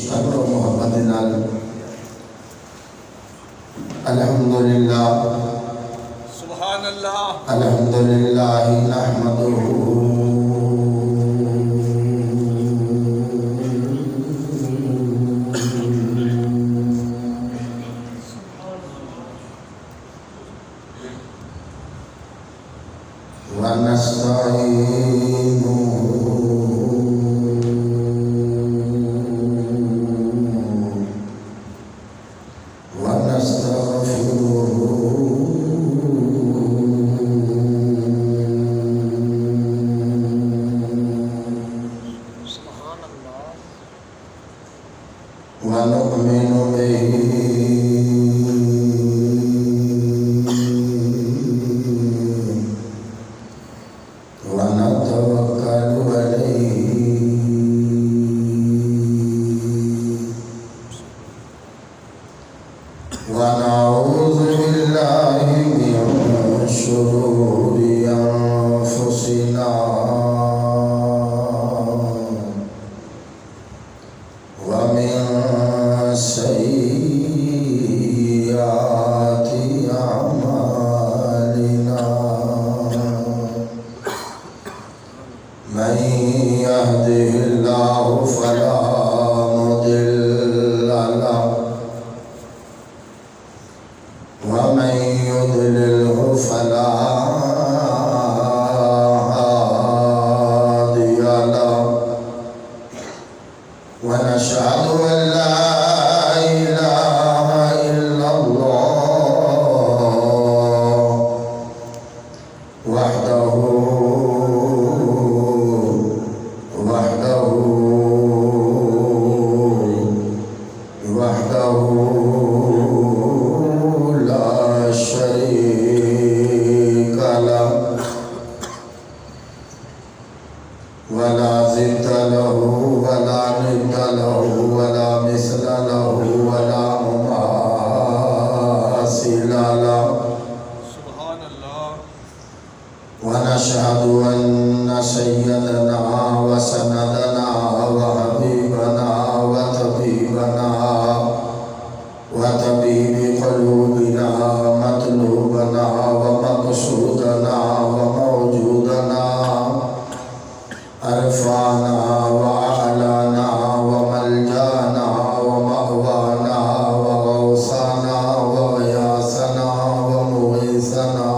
कब्र मोहब्बत नाल अल्हम्दुलिल्लाह सुभान अल्लाह अल्हम्दुलिल्लाह नहमदुहु व नस्तईनुहु व नस्तगफिरुहु सुभान अल्लाह व नु'मिनु बिही व नतवक्कलु अलैहि व नऊज़ु बिल्लाहि मिन शुरूरि अनफुसिना व मिन सय्यिआति अमालिना मन यहदिहिल्लाहु फला मुदिल्ल लहु व मन युद्लिल्हु फला हादिय लहु व नशहदु अन ला इलाहा इल्लल्लाह वहदहु ला शरीक लहु वला ज़िद्द लहु वला निद्द लहु वला मिस्ल लहु वला मुमासिल लहु सुभान अल्लाह व नशहदु अन्न सय्यदना व सनदना व हबीबना व तबीबना व तबीबी क़ुलूबिना मतलूबना व मक़सूदना व मौजूदना अरफाना व आलाना व मलजाना व मअवाना व गौसाना व गयासना व मुगीसना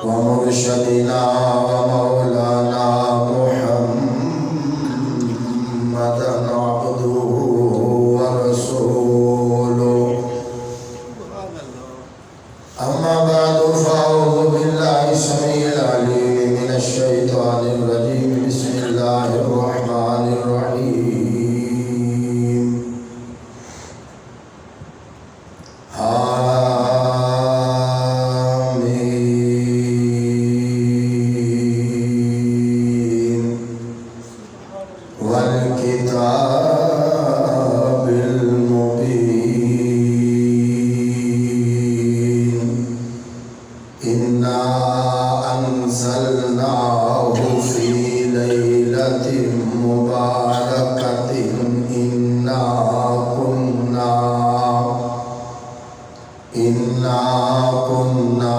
व मुर्शदना व मौलाना मुहम्मदन अब्दुहु व रसूलुहु अम्मा बादु फ़अऊज़ु बिल्लाहि समीइल अलीम मिनश शैतानिर रजीम बिस्मिल्लाहिर रहमानिर रहीम हामीम वल किताबिल मुबीन इन्ना अंज़लनाहु फ़ी लैलतिन मुबारकतिन इन्ना कुन्ना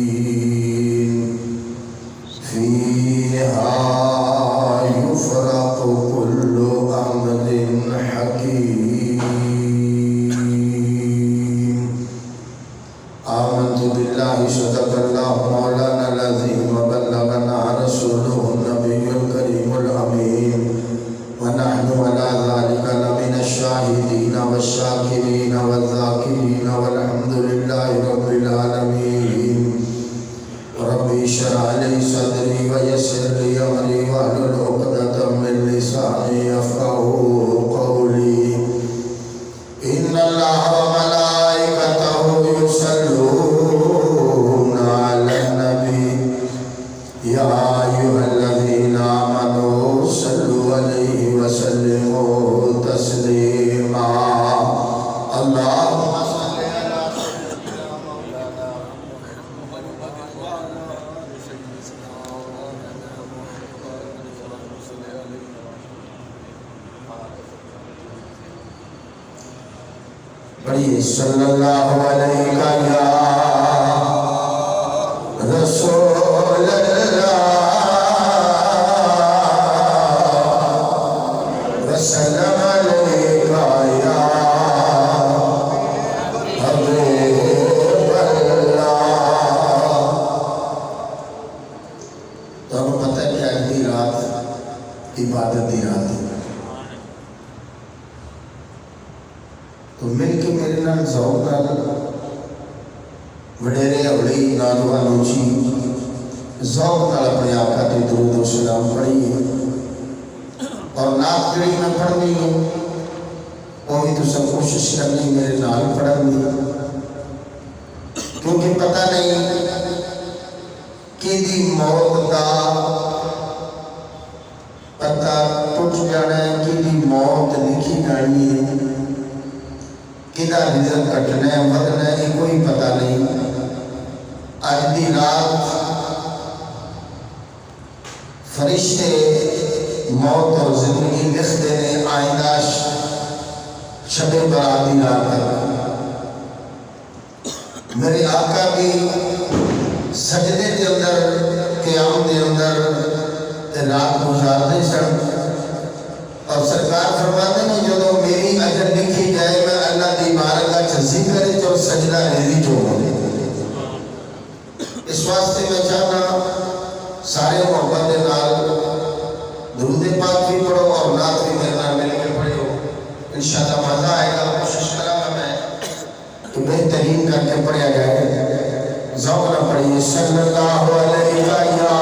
मुंज़िरीन फ़ीहा युफ़रक़ु कुल्लु अम्रिन हकीम आमन्तु बिल्लाहि सदक़ल्लाहु मौलानल अज़ीम व बल्लगना रसूलुहुन नबियुल करीमुल अमीन व नहनु अला ज़ालिका लमिनश शाहिदीन वश्शाकिरीन वज़्ज़ाकिरीन वल्हम्दुलिल्लाहि रब्बिल आलमीन रब्बि इश्रह ली सदरी व यस्सिर ली अमरी वहलुल उक़दतम मिन लिसानी यफ़क़हू क़ौली इन्नल्लाह व मलाइकतहु युसल्लूना अलन नबी या अय्युहल्लज़ीना आमनू सल्लु अलैहि व सल्लिमू तस्लीमा अल्लाहुम्मा सल्लि अला सय्यिदिना मौलाना पढ़िए सल्लल्लाहु अलैहि या रसूल अल्लाह वसल्लम अलैका या हबीब अल्लाह। तो हमें पता है कि आज की रात इबादत की रात है, तो मिल के मेरे नाल ज़ौक़ नाल वडेरे अवली नौजवान जी ज़ौक़ नाल अपने आका ते दुरूद व सलाम पढ़िए। और नात जिहड़ी मैं पढ़नी है वो भी तुसीं कोशिश करनी मेरे नाल पढ़न दी, क्योंकि पता नहीं कि मौत का पता टुट जाना है, कि मौत लिखी जानी है, किदा रिजल्ट कटना है बदना है, कोई पता नहीं। अज की रात फरिश्ते मौत और जिंदगी लिखते हैं आइंदा शबे बरात की रात तक। मेरे आका भी सजदे के अंदर क़याम के अंदर रात गुजारते सन, और सरकार फरमाते हैं जो मेरी अजल लिखी जाए मैं अल्लाह की बारगाह च जिक्र च और सजदा रेजी चो होवे। इस वास्ते मैं चाहना सारे मोहब्बत के नाल दुरूद पाक भी पढ़ो और नात भी मेरे नाल मिल के पढ़ो, इंशाअल्लाह मज़ा आएगा। कोशिश करूँगा मैं कि बेहतरीन करके पढ़ा जाए। ज़ौक़ ना पढ़िए सल्लल्लाहु अलैहि या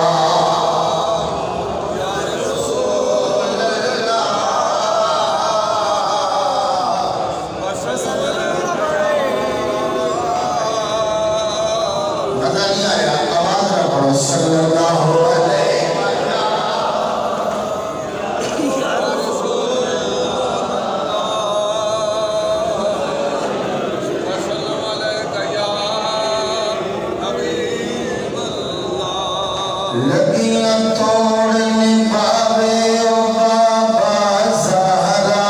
सल्लल्लाहु अलैहि वसल्लम अलैका या हबीब अल्लाह। लगियां तोड़ने पावे ओ बाबा ज़हरा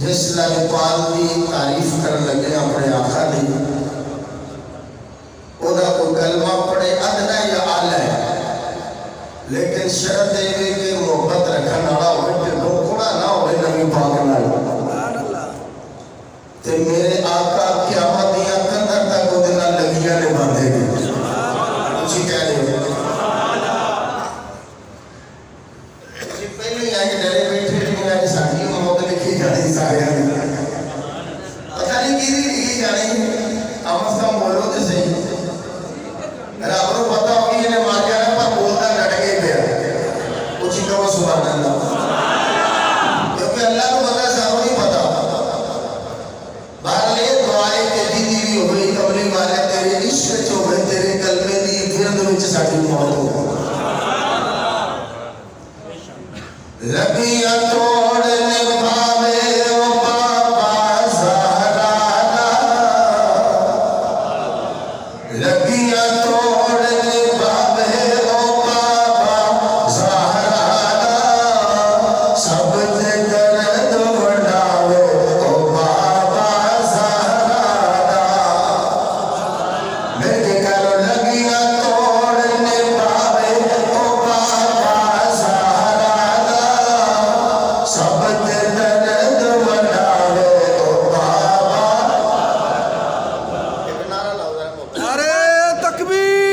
जिस लजपाल की तारीफ कर लगे अपने आका की, ओदा कोई कलमा पढ़े अदना या आला है, लेकिन शर्त है कि मोहब्बत रखने वाला हो, धोखा ना हो नबी पाक नाल। ते मेरे आका क़यामत दियां कंधां तक ओदे नाल लगियां ने बांधेगी। तुसीं कह रहे हो तुसीं पहले ही आके डरे बैठे कि आज साडी मौत लिखी जानी सारियां दी, पता नहीं किहदी लिखी जानी। अमसा बोलो तो सही, रब नूं पता हो कि इन्हें मार जाना, पर बोलता डट के पिया। उची कहो सुभान अल्लाह, क्योंकि अल्लाह को पता सानू नहीं पता। बाहर ले दुआए के दीदी भी हो गई कमली वाले तेरे इश्क च हो गए, तेरे कलमे दी फिरद विच साडी मौत हो गई। लगियां तोड़ने पावे ओ बाबा ज़हरा, लगियां तोड़ने पावे ओ बाबा ज़हरा, सब ते दर्द वडावे ओ बाबा ज़हरा। मेरे करो लगियां तोड़ने पावे ओ बाबा ज़हरा, सब ते दर्द वडावे ओ बाबा। एक नारा लाओ जरा। नारे तकबीर।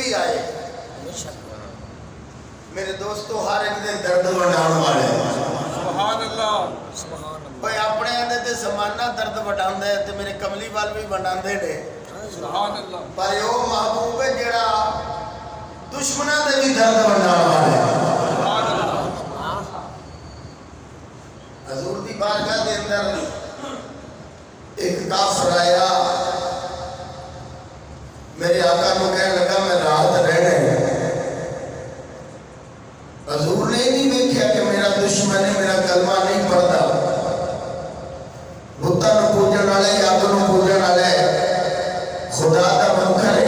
भी आए मेरे दोस्तों हर एक दे दर्द वंडाउण वाले सुभान अल्लाह कोई अपने आंदे ते समाना दर्द वंडाउंदा है ते मेरे कमली वाल भी वंडांदे ने सुभान अल्लाह पर वो महबूब है जेड़ा दुश्मनां दे भी दर्द वंडाउण वाला है सुभान अल्लाह हजूर दी बारगाह दे अंदर एक काफिर आया मेरे आका को कहने लगा मैं रात रहना है हजूर ने नहीं देखा कि मेरा दुश्मन है मेरा कलमा नहीं पढ़ता बुत्ता नु पूजन वाले यादों नु पूजन वाले खुदा का मुनकर है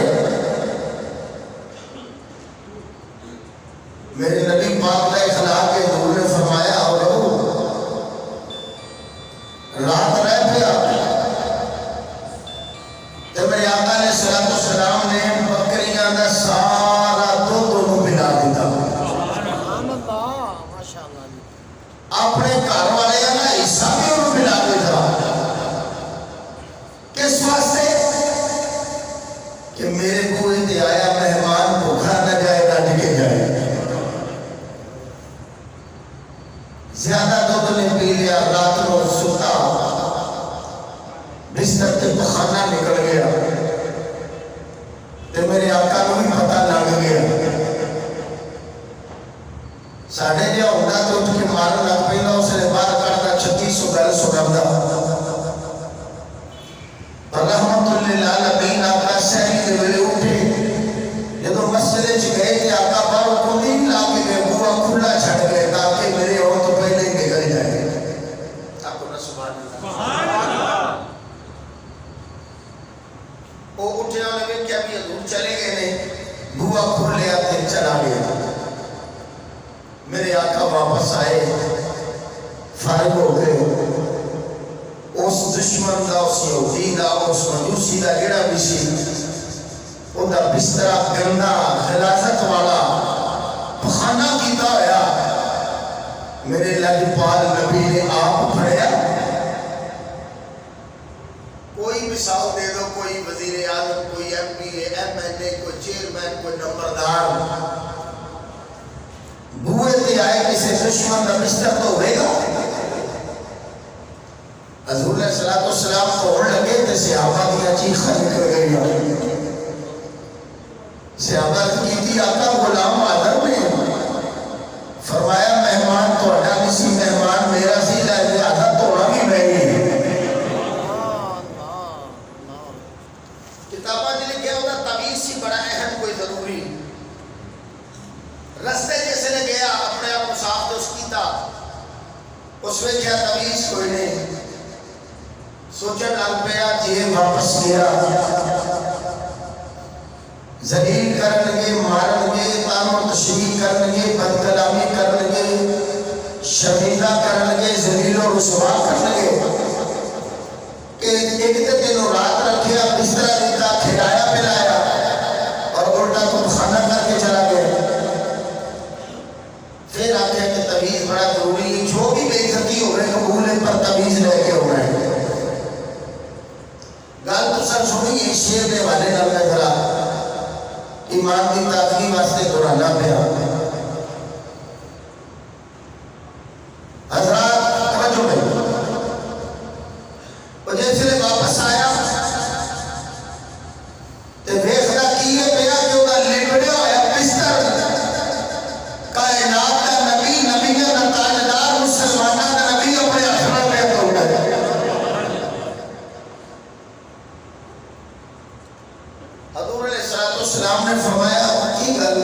मेरे नबी पाक का इखलाक के हजूर ने फरमाया और रात रह गया तो मेरे आका ने सलाम ने बकरियां का सारा दूध उन्होंने पिला दिया अपने घर वाले का हिस्सा भी उन्होंने पिला दिया किस वास्ते कि मेरे बूहे ते आया मेहमान भूखा न जाए ना टिके जाए ज्यादा दूध ने पी लिया रात को सुता बिस्तर से पखाना निकल गया तो मेरे आका को भी पता लग गया साढ़े जो होता तो उठ के मारन लग पैदा उसने बाहर करता 3600 गल सुनाता रहमतुल्लिल आलमीन आका सहरी के वेले उठे जब मस्जिद च गए थे आका बाहर कुंडी ला के गए बुआ खुला छड़ गए ताकि मेरे और तो पहले ही निकल जाए आपको ना सुभान अल्लाह वो उठे और लगे क्या भी हजूर चले गए ने बुआ खोल लिया ते चला गया मेरे आका वापस आए फारिग हो गए उस दुश्मन का उस यहूदी का उस मजूसी का जेड़ा भी सी उनका बिस्तरा गंदा खिलाफत वाला पखाना कीता होया मेरे लजपाल नबी ने आप फड़िया कोई मिसाल दे दो कोई वजीर आजम कोई MP MLA कोई चेयरमैन कोई नंबरदार बुए ते आए किसी दुश्मन का बिस्तर तो होगा हजूर ने सलातो सलाम तोड़ लगे तो सहाबा की चीखा निकल गई सहाबा की थी आका गुलाम आदर में फरमाया मेहमान तोड़ा नहीं मेहमान मेरा सी लिहाजा तोड़ा भी मैं किताबा च लिखा होता तमीज सी बड़ा अहम कोई जरूरी रस्ते जिसने गया अपने आप को साफ दोस्त किया उसमें क्या तमीज कोई नहीं सोचन लग पाया जे वापस गया जलील करनगे मारनगे तानो तशरीह करनगे बदकलामी करनगे शर्मिंदा करनगे जलील और रुसवा करनगे कि एक तो तेनों रात रखिया बिस्तरा दिता खिलाया पिलाया और उल्टा तो खाना करके चला गया फिर आख्या कि तमीज बड़ा जरूरी है जो भी बेइज्जती हो रही कबूल है पर तमीज लेके हो रहा है गल तो सब सुनी शेर के हवाले नाल मैं जरा ईमान की ताजगी वास्ते दोहराना पिया हजरात तवज्जो करो और जिसले वापस आया ते देखदा की है पिया कि ओदा लिपड़िया होया बिस्तर कायनात का नबी नबियों का ताजदार मुसलमानों का नबी अपने हथों में तोड़ा हजूर अलैहिस्सलाम ने फरमाया की गल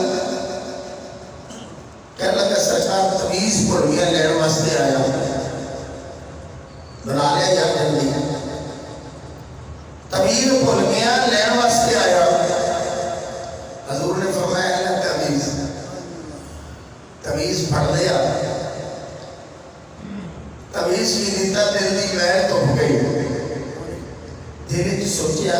कहने लगा सरकार तमीज पुड़ियां लेने वास्ते आया बना लिया यार जल्दी तमीज भुल गया लेने वास्ते आया हजूर ने फरमाया ना तमीज तमीज पढ़ लिया तमीज की दिता दिल की मैल तो हो गई धीरे से सोचा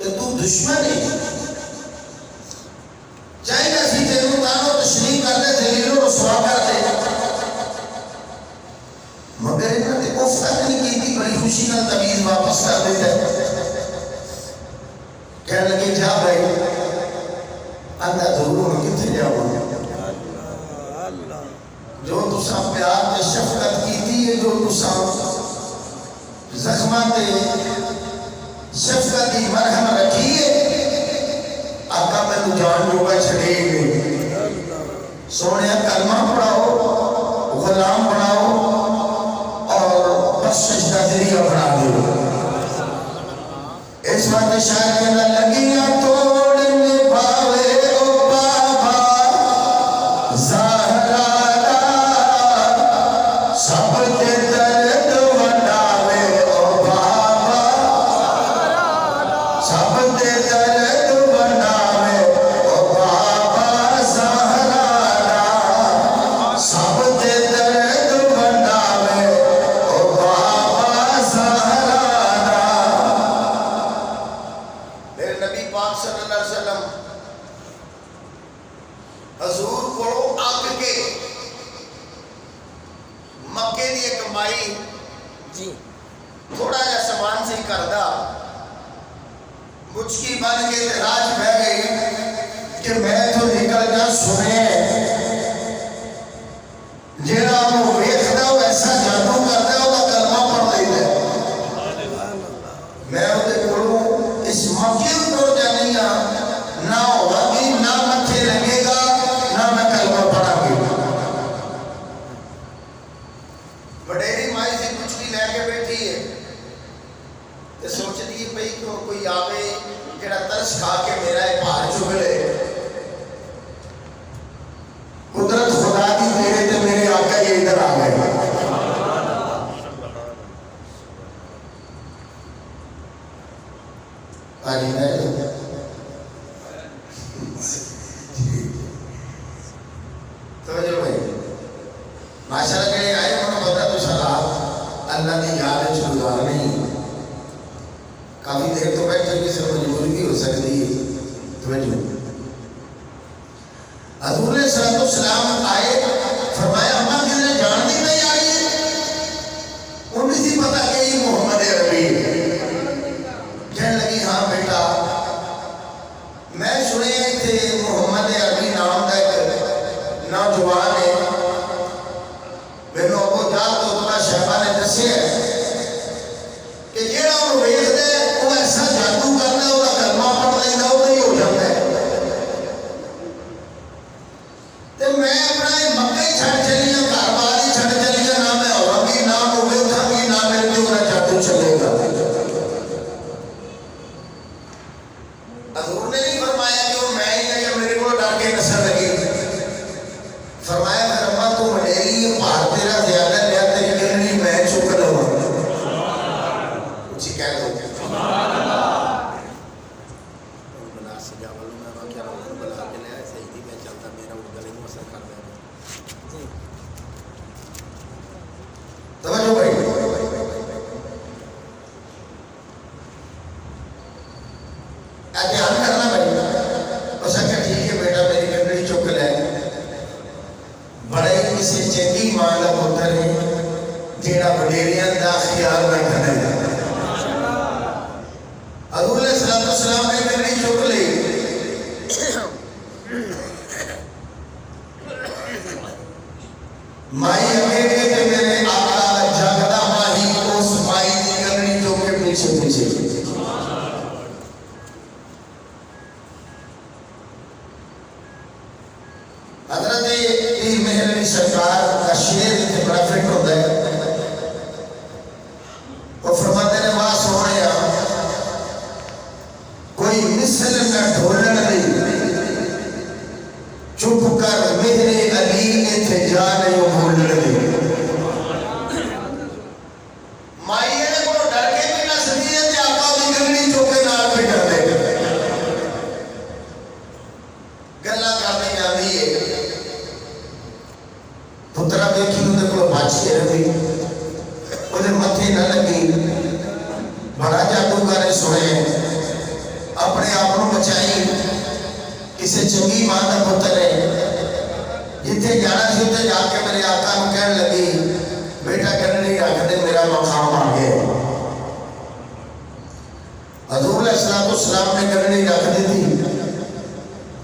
कि तू दुश्मन है चाहे सी तेनू तानो तशरीह कर दे जलीलो रुसवा कर दे मगर इन्होंने उफ तक नहीं की बड़ी खुशी ना तमीज वापस कर देता है। कहने लगे जा भाई, आंदा जरूर हम कितने जाऊंगा। जो तुसा प्यार ते शफकत की है, जो तुसा जख्मा ते शफकत की मरहम रखी है, आका मैं जान जोगा छड़े नहीं। सोने कलमा पढ़ाओ, गुलाम बनाओ और बख्शिश का जरिया बना दो। इस बात शायद कहना लगिया तोड़ने भावे ओ बाबा ज़हरा सब ते दर्द वंडावे ओ बाबा, सब ते दर्द वंडावे ओ बाबा ज़हरा, सब ते दर्द वंडावे ओ बाबा ज़हरा। मेरे नबी पाक सल्लल्लाहु अलैहि वसल्लम हजूर को आग के मक्के दी एक माई जी थोड़ा जा सामान से करदा मुचकी बन के राज बह गई कि मैं तो निकल जा सुने जेड़ा वो वेखदा वो ऐसा जादू करदा ओदा कलमा पढ़ लैंदा। मैं ओदे कोलों इस मौके पर जानी ना होगी, ना मथे लगेगा, ना मैं कलमा पढ़ांगी। वडेरी माई से कुछ लैके बैठी है ते सोचती है भाई क्यों कोई आवे जेड़ा तरस खा के मेरा ये भार चुक ले। कुदरत खुदा दी मेरे ते मेरे आका ये इधर आ गए। तो जो भाई माशाल्लाह के आए उन्होंने बता तो सलाह अल्लाह की याद है गुजार नहीं। काफी देर तो बैठे भी सब मजबूरी भी हो सकती है। तो हजूर सलाम आए, फरमाया अम्मा किधर जान दी नहीं आई है, उन्हें सी पता कि ये मोहम्मद अरबी कहने लगी हाँ बेटा मैं सुने थे मोहम्मद अरबी नाम का एक नौजवान है, मैंने अबू जाल तो उतना शहबा ने दसिया कि जेड़ा वो वेखदा है वो ऐसा जादू करता है, उसका कलमा पढ़ लेंदा वो ही हो जाता है। तो मैं अपना मक्का ही छड़ चली हूं, घर बार ही छड़ चली हूं, ना मैं होवांगी ना मुझे उठांगी ना मेरे जो मेरा जादू चलेगा। हजूर ने नहीं फरमाया कि वो मैं ही है या मेरे को डर के नसर लगी। फरमाया फिर अम्मा तू वडेरी भार तेरा ज्यादा लिया, तेरी गलनी मैं चुक लवां। कुछ कह दो बना सजा वालों में क्या बना के ले सही थी मैं चलता मेरा उस गले को असर कर दिया। तवज्जो भाई ध्यान करना भाई। उस आख्या ठीक है बेटा मेरी गंदगी चुक ले। बड़े किसी चंगी मां का पुत्र है जेड़ा वडेरियां का ख्याल ना करे। हजूर सलाम ने गंदगी चुक ली। माई अगे के मेरे आका जगदा माही उस माई की गंदगी चुक के पीछे पीछे हजरत पीर मेहर सरकार का शेर इतने बड़ा फिट होता है। वो फरमाते ने वाह सोने कोई मिसल न ढोलन नहीं, चुप कर मेरे अली इथे जा नहीं बोलन नहीं। माई ने को डर के भी ना सदी है ते आका दी गंगड़ी चुके नाल पे डर ले गल्ला करने जाती है। पुत्रा देखी उन्हें को बच के रही, उन्हें मथे न लगी। बड़ा जादूगर है सोए अपने आप को बचाई। किसी चंगी मां का पुत्र है जिथे जाना सी उसे जाके मेरे आका कहने लगी बेटा कहने नहीं आखते मेरा मकाम आ गया। सलाम ने करनी रख दी थी।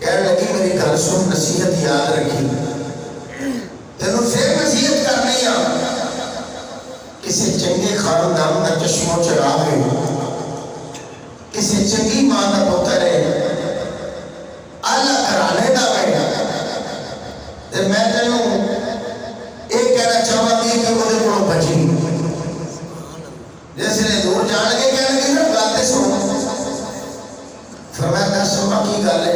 कहने लगी मेरी गल सुन, नसीहत याद रखी, तेनों फिर नसीहत करनी आ। किसी चंगे खानदान का चश्मो चढ़ा के किसी चंगी मां का पुत्र है, आला घराने का बेटा, ते मैं तेनों ये कहना चाहती कि वो बची जिसने दूर जान के कहने ना गाते सुनो। फरमाया दस सुना की गल है?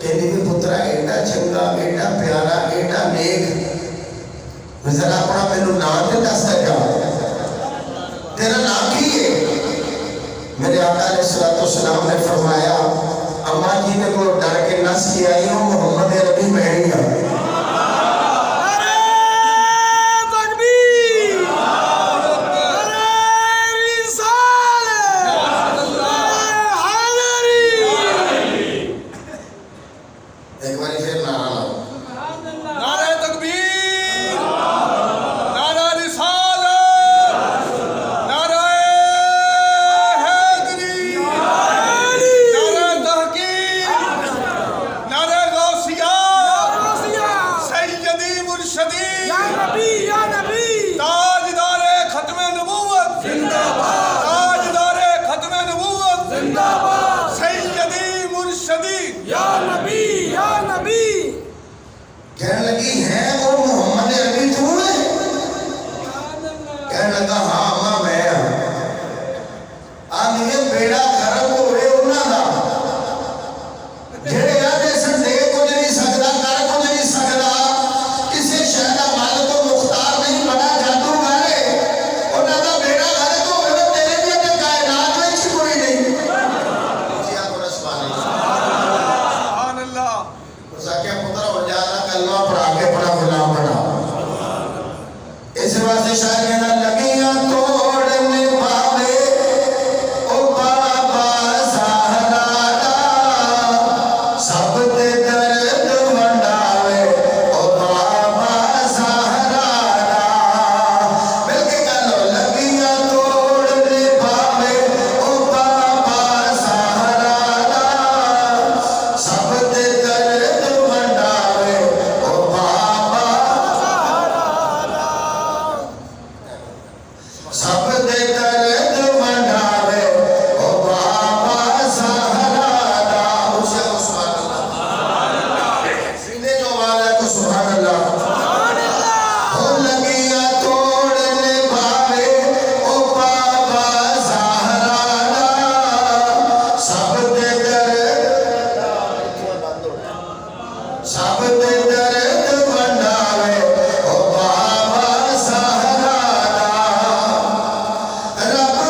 कहती भी पुत्रा एडा चंगा, एडा प्यारा, एडा नेक, जरा अपना मैनू नाम तो दस जा, तेरा नाम की है? मेरे आका अलैहिस्सलाम ने फरमाया अम्मा जी ने को डर के नस के आई हूँ, मोहम्मद अरबी बहनी है। कहने लगी है वो मोहम्मद अरबी तू है? कहने लगा हाँ अम्मा मैं आंधी बेड़ा खराब हो रहे उन्हां दा जेड़े आदे संदे कुछ नहीं सकदा, कर कुछ नहीं सकदा, किसी शय दा मालिक तो मुख्तार नहीं, बड़ा जादूगर है, उन्हां दा बेड़ा खराब हो रहे तेरे भी ते कायनात विच कोई नहीं। जी आप सुभान अल्लाह। जाके पुत्र हो जाना कलमा पढ़ा के बड़ा गुलाम बना। इस वास्ते शायर कहना लगियां तोड़ने पावे ओ बाबा सहारा दा, सब दे दर्द वंडावे ओ बाबा सहारा दा। मिलके कहो लगियां तोड़ने पावे ओ बाबा सहारा दा, सब दे दर्द वंडावे ओ बाबा सब दे दर्द वंडावे ओ बाबा सहारा दा। सुभान अल्लाह। सीने जो वाला को सुभान अल्लाह। हो लगियां तोड़ने पावे ओ बाबा सहारा दा, सब दे दर्द वंडावे ओ बाबा सहारा दा। रब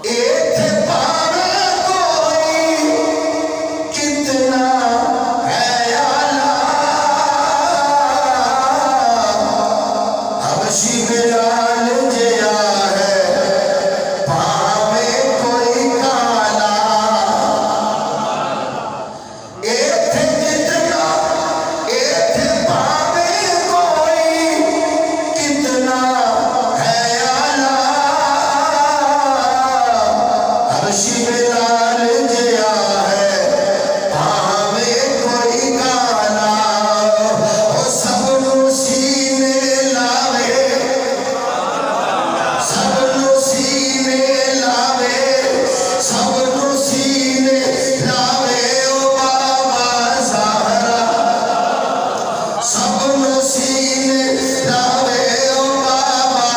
एथे पावे कोई कितना है आला, हबशी बिलाल जया है पावे कोई काला। एथे कितना एथे पावे कोई कितना है आला, हबशी बिलाल जया है पावे कोई काला। ओ सबनू सीने लावे, सबनू सीने लावे, सबनू सीने लावे ओ बाबा ज़हरा, सबनू सीने लावे ओ बाबा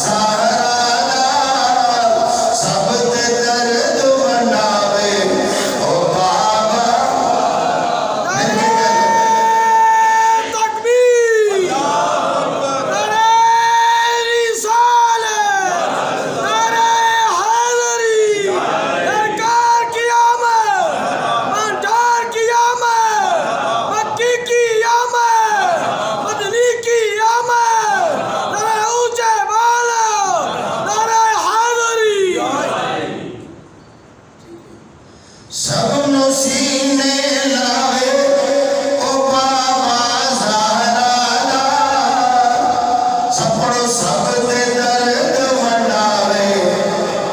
ज़हरा, सब ते दर्द वंडावे ओ बाबा। तकबीर नारे रिसालत नारे हैदरी सरकार की आमद मंडार की आमद मक्की की आमद मदनी की आमद नारे ऊंचे वाला नारे हैदरी। सबनू सीने लावे ओ बाबा ज़हरा, सपड़ो सब ते दर्द वंडावे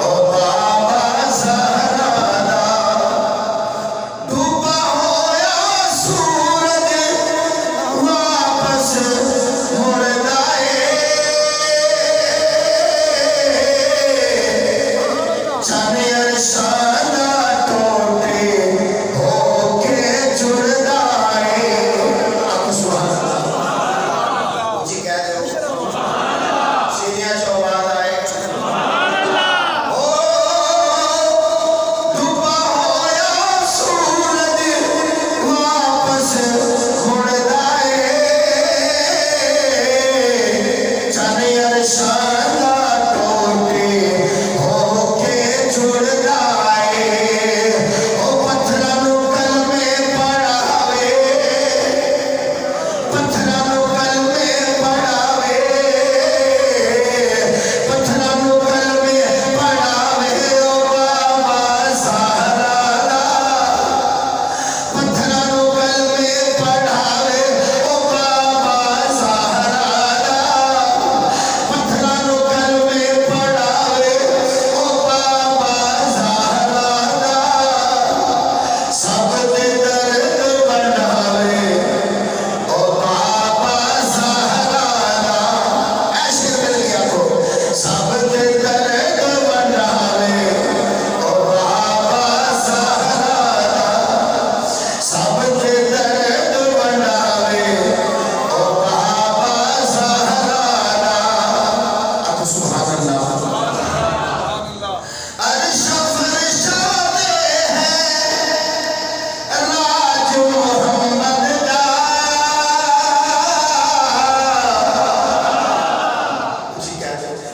ओ बाबा ज़हरा। डूबा होया सूरज वापस मुड़दा चने अरशादा टोटे होके जुड़दा है। अब सुभान अल्लाह जी कह दो, सीनिया जो आवाज आए ओ डूबा होया सूरज वापस मुड़दा है चने अरशादा टोटे होके जुड़दा है। ओ पत्थरां नू कलमे पढ़ावे, पत्थरां नू कलमे पढ़ावे, पत्थरां नू कलमे पढ़ावे ओ बाबा ज़हरा, पत्थरां नू कलमे पढ़ावे ओ बाबा ज़हरा, पत्थरां नू कलमे पढ़ावे ओ बाबा ज़हरा, सब ते दर्द वंडावे ओ बाबा ज़हरा। ऐसे मिल गया को सब ते दर्द वंडावे ओ बाबा ज़हरा, सब ते दर्द वंडावे ओ बाबा ज़हरा। अब सुभान अल्लाह। अर्श फर्श दे है राज मोहम्मद दा, जी कहते हैं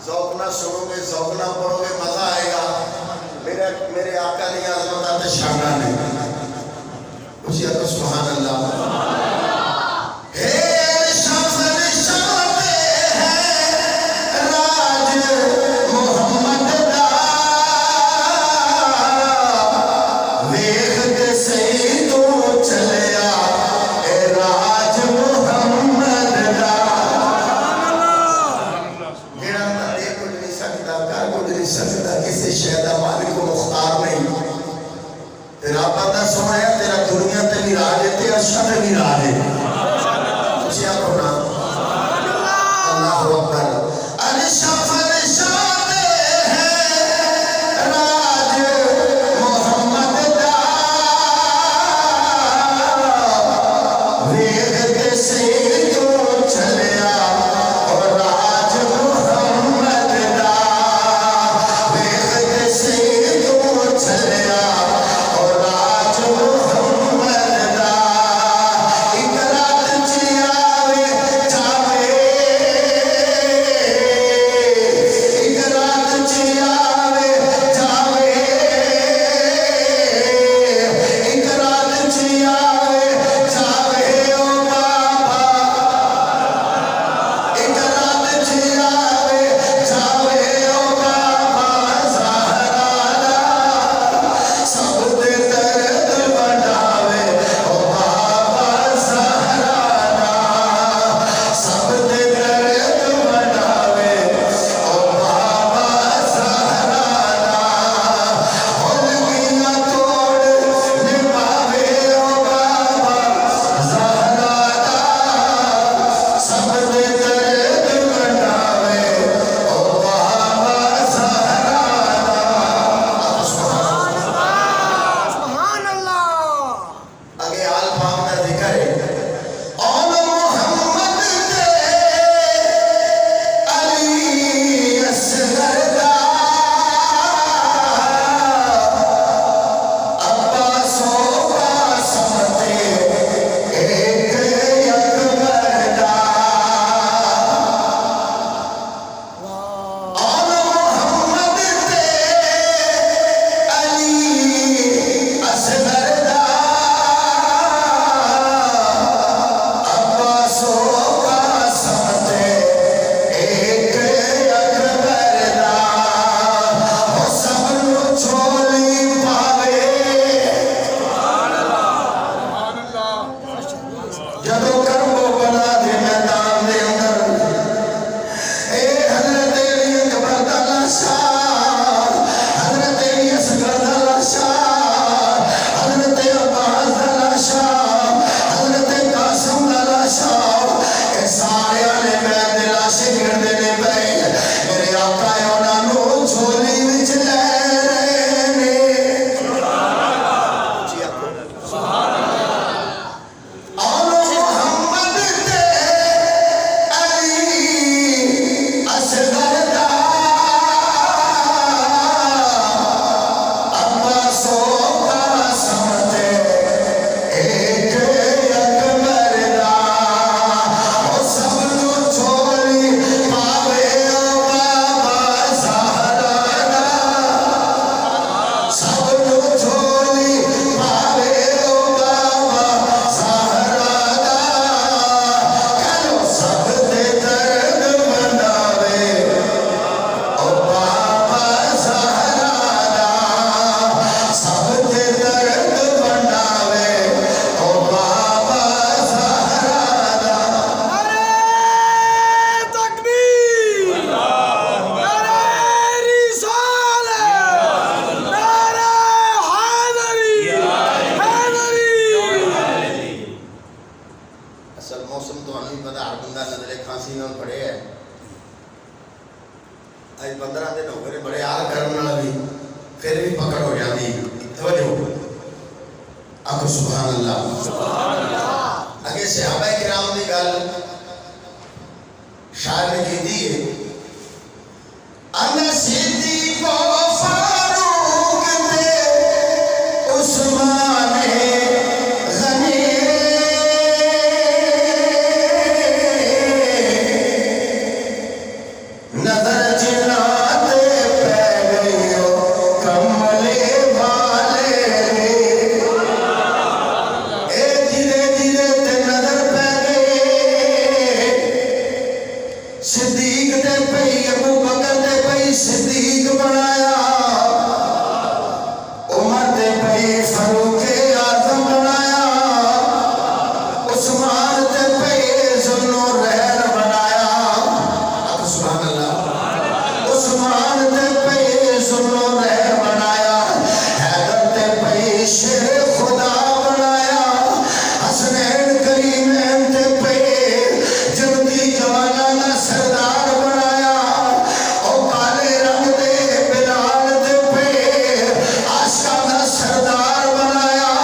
ज़ौक़ ना सुनोगे, ज़ौक़ ना पढ़ोगे, मजा आएगा। मेरे आका ने अज़मत ते शाना ने उसी को सुभान अल्लाह। हे अर्श फर्श दे है राज मोहम्मद दा, वेख के सही तू चलिया ए राज मोहम्मद दा। जेड़ा दे कुछ नहीं सकता, कर कुछ नहीं सकता, किसी शै दा मालिक को मुख्तार नहीं। तेरा बंदा सोया तेरा दुनिया ते भी राज है ते अर्श ते भी राज है। जी आपको ना अल्लाहु अकबर। अर्श फर्श दे है राज मोहम्मद दा, वेख के सही तू चलिया ओ राज मोहम्मद दा, वेख के सही तू चलिया ओ राज मोहम्मद दा। आज 15 दिन हो गए बड़े हाल करने वाला भी फिर भी पकड़ हो जाती तवज्जो आखो सुभान अल्लाह आगे सहाबा किराम की गल शायर ने की दी है अन सिद्दीक फारूक ते उस्मान गनी नजर जिनाते पै गयो कमले वाले ए धीरे धीरे ते नजर पै गए सिद्दीक ते पई अबू बकर ते पई सिद्दीक बनाया उमर ते पई फारूक आजम बनाया उस्मान ते पई जुल्नुरैन बनाया अब सुभान अल्लाह उस्मान ते पई जुल्नुरैन बनाया हैदर ते पई शेर खुदा बनाया हसनैन करीमैन ते पई जल्दी जवाना का सरदार बनाया और काले रंग दे बिलाल दे पे आशा का सरदार बनाया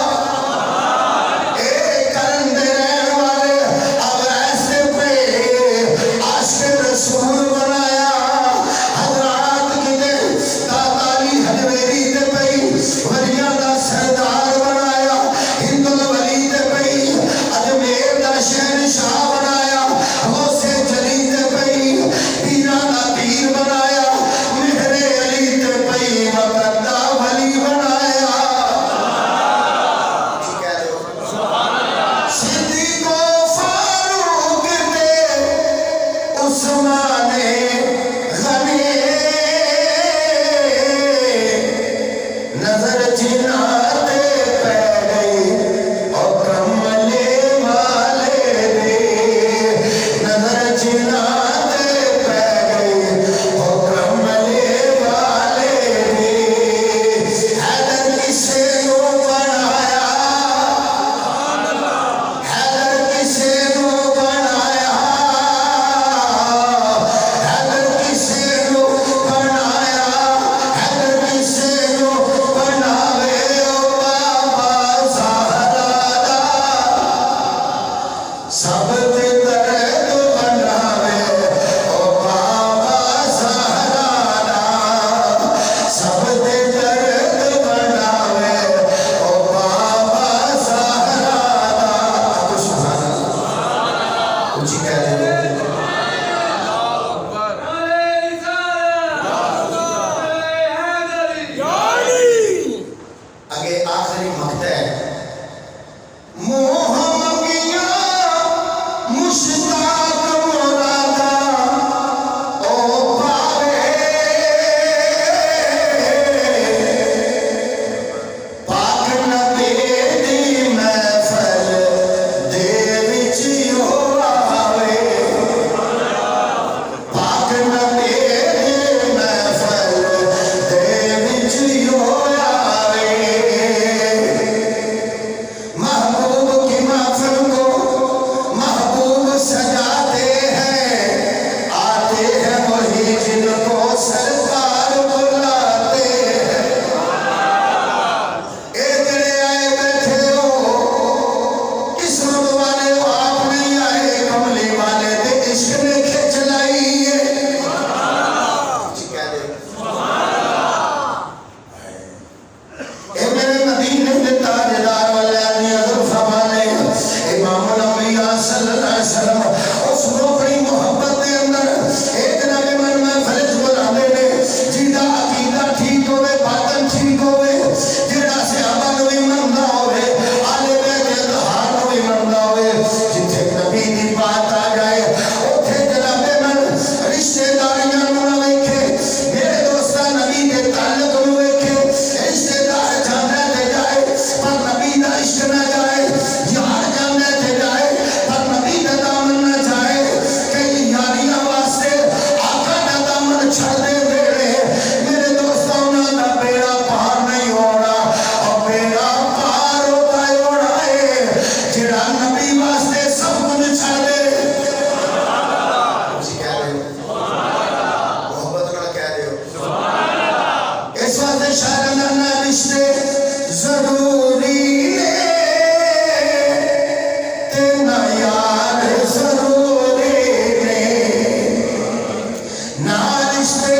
ना रिश्ते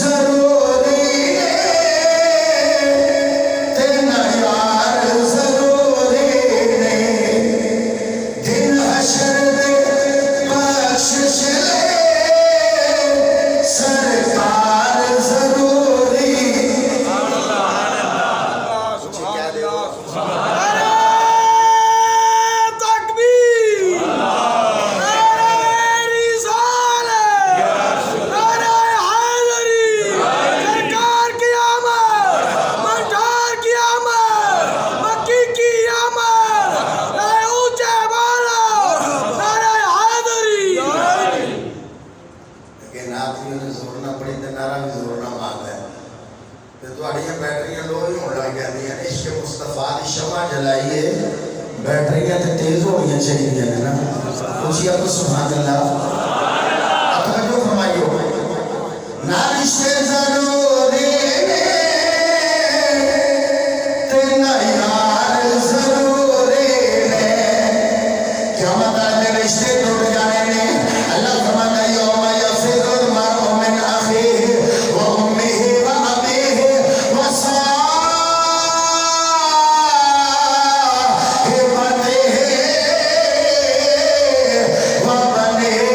जरूरी ने ते ना यार जरूरी ने दिन हशर दे बख्शिश ले सरकार जरूरी तकबीर नारे रिसालत नारे हैदरी सरकार की आमद मंठार की आमद मक्की की आमद नारे ऊंचे बाला नारे हैदरी लेकिन आपने जोर ना पड़ी तो नारा भी जोर ना मांगदा है ते तुहाड़ियां बैटरियां लो ही होण लग जांदियां ने इश्क मुस्तफा दी शमा जलाइए बैटरियां ते तेज होणियां चाहिए ने ना कुछ या तो सुभान अल्लाह तवज्जो फरमाइयो ना रिश्ते जरूरी ने ते ना यार जरूरी ने क़यामत दे रिश्ते टूट जाने ने अल्लाह फरमाता है यौम यफिरुल मर'उ मिन अखीहि व उम्मिहि व अबीहि व साहिबतिहि व बनिहि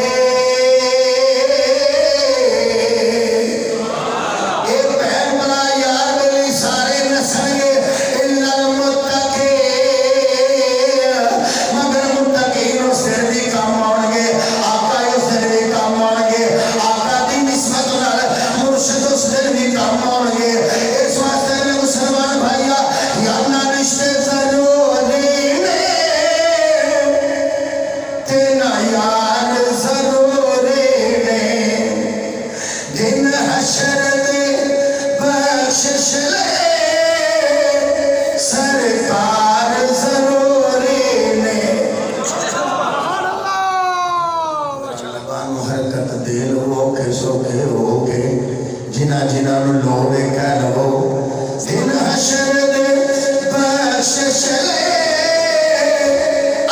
एक बहन बड़ा यार मिली सारे नसलेंगे इल्लल मुत्तकीन मगर मुत्तकीन उस दिन भी काम आउणगे आका उस दिन भी काम आउणगे आका दी निस्बत नाल मुर्शिद उस दिन भी काम आउणगे इस वास्ते ने मुसलमान भाईया याना रिश्ते जरूरी ने ते ना यार जरूरी ने दिन हशर दे बख्शिश ले सरकार जरूरी ने सुभान अल्लाह जबान हरकत दिल हो के सोखे हो के जिना जिना नु लोवे कह लवो दिन हशर दे बख्शिश ले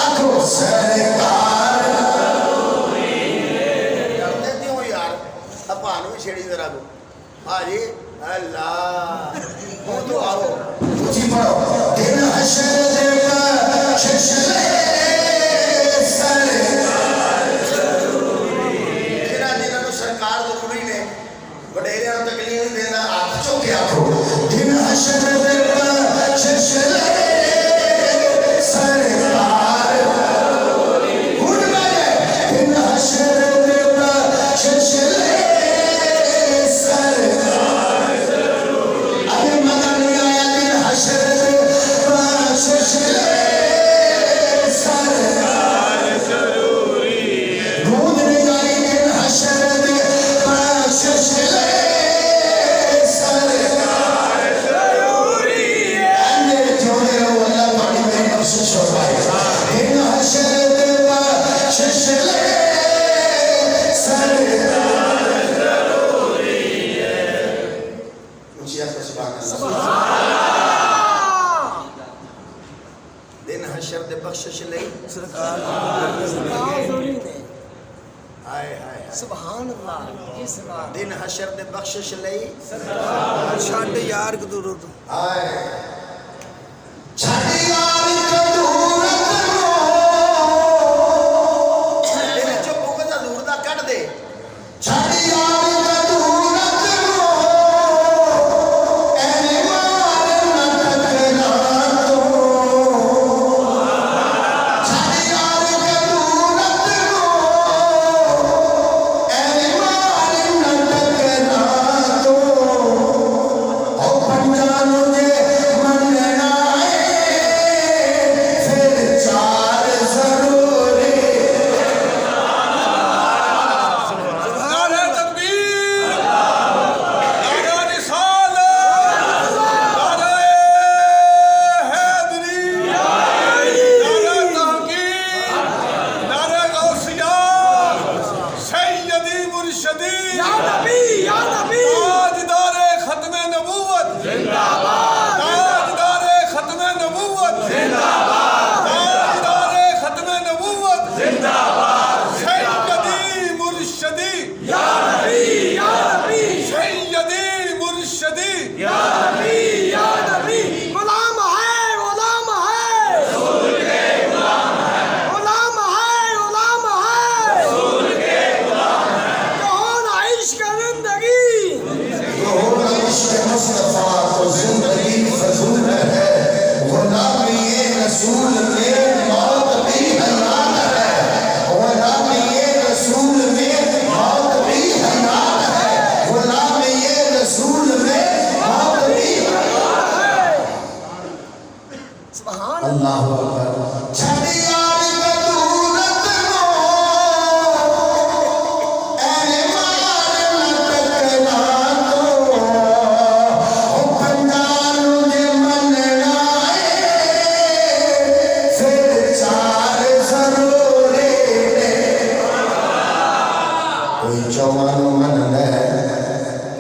आखो सरकार करते क्यों यार अब भानु भी छेड़ी जरा को हाजी अल्लाह वो तो आओ ऊंची पढ़ो दिन हशर दे बख्शिश ले सरकार जिन्हां जिन्हां नूं सरकार जरूरी ने वडेरियां नूं तकलीफ नहीं देना हाथ चुक के आखो दिन हशर दे बख्शिश ले सरकार हुण मैं दिन हशर दे बख्शिश ले सरकार अभी मगर नहीं आया दिन हशर दे बख्शिश ले सरकार दूध नहीं आई दिन हशर दे बख्शिश ले सरकार मेरे जोड़े रहो अल्लाह तुम्हारी मेरी बख्शिश फरमाए दिन हशर दे बख्शिश ले सरकार ऊंची आवाज़ में सुभान अल्लाह दिन हशर दे बख्शिश ले सरकार हाय हाय सुभान अल्लाह इस बात दिन हशर दे बख्शिश ले छड़ यार कदूर हाय छड़ यार कदूरत नो ਇਹਨੇ ਚੋਂ ਪੁੱਗਦਾ ਦੂਰ ਦਾ ਕੱਢ ਦੇ ਛੜ ਯਾਰ ਕਦੂਰਤ नो ਐਨੇ ਮਾਰ ਨਾ ਟਕਰਾ ਤੂੰ ਛੜ ਯਾਰ ਕਦੂਰਤ नो ਐਨੇ ਮਾਰ ਨਾ ਟਕਰਾ ਤੂੰ ओ पंजा नु जे मनना या नबी मनदा है,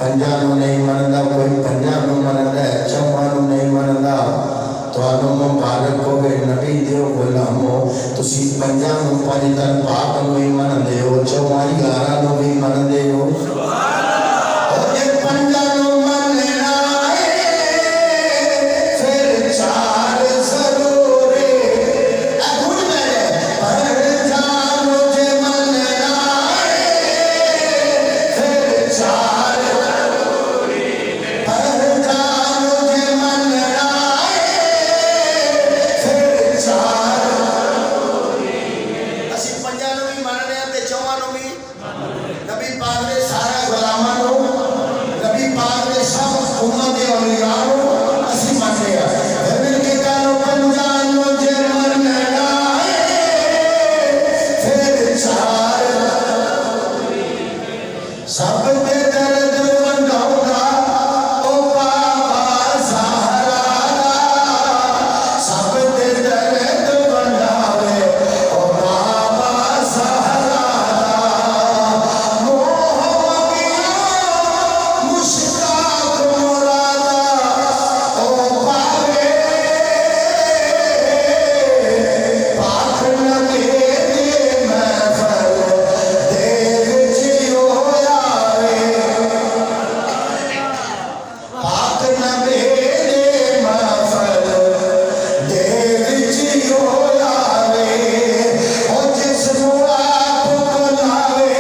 पंजां नूं नहीं मनदा, कोई पंजां नूं मनदा है, चौहां नूं नहीं मनदा। तुहानू मुबारक होवे नबी दे गुलामो, तुसी पंजां नूं पंज दिन पाक नूं ही मनदे हो, चौहां 11 नूं भी मनदे हो। और जे पंजां नूं मनना है फिर चार जरूर है। भूल गए पंजां नूं जे मनना है फिर चार जरूर है। पंजां नूं जे मनना ਅਸੀਂ ਪੰਜਾਂ ਨੂੰ ਵੀ ਮੰਨਦੇ ਹਾਂ ਤੇ ਚੌਹਾਂ ਨੂੰ ਵੀ। ਨਬੀ ਪਾਕ ਦੇ ਸਾਰੇ ਗੁਲਾਮਾਂ ਨੂੰ, ਨਬੀ ਪਾਕ ਦੇ ਸਭ ਉਮਤ ਦੇ ਔਲੀਆ ਨੂੰ ਅਸੀਂ ਮੰਨਦੇ ਹਾਂ। ਫਿਰ ਮਿਲ ਕੇ ਕਹੋ ਪੰਜਾਂ ਨੂੰ ਜੇ ਮੰਨਣਾ ਹੈ ਫਿਰ ਚਾਰ ਸਭ ਦੇ ਦਰਦ ਵੰਡਾਉਂਦਾ ਉਹ ਬਾਬਾ ਜ਼ਹਰਾ ਦਾ, ਸਭ ਦੇ ਦਰਦ ਵੰਡਾਵੇ ਉਹ ਬਾਬਾ ਜ਼ਹਰਾ ਦਾ। ਮੋਹ ਗਿਆ ਮੁਸ਼ਤਾਕ ਮੁਰਾਦਾ ਉਹ ਪਾਵੇ, ਪਾਕ ਨਬੀ ਦੀ ਮਹਿਫਲ ਦੇ ਵਿੱਚ ਉਹ ਆਵੇ, ਪਾਕ ਨਬੀ ਦੀ ਮਹਿਫਲ ਦੇ ਵਿੱਚ ਉਹ ਆਵੇ। ਉਹ ਜਿਸ ਨੂੰ ਆਪ ਬੁਲਾਵੇ,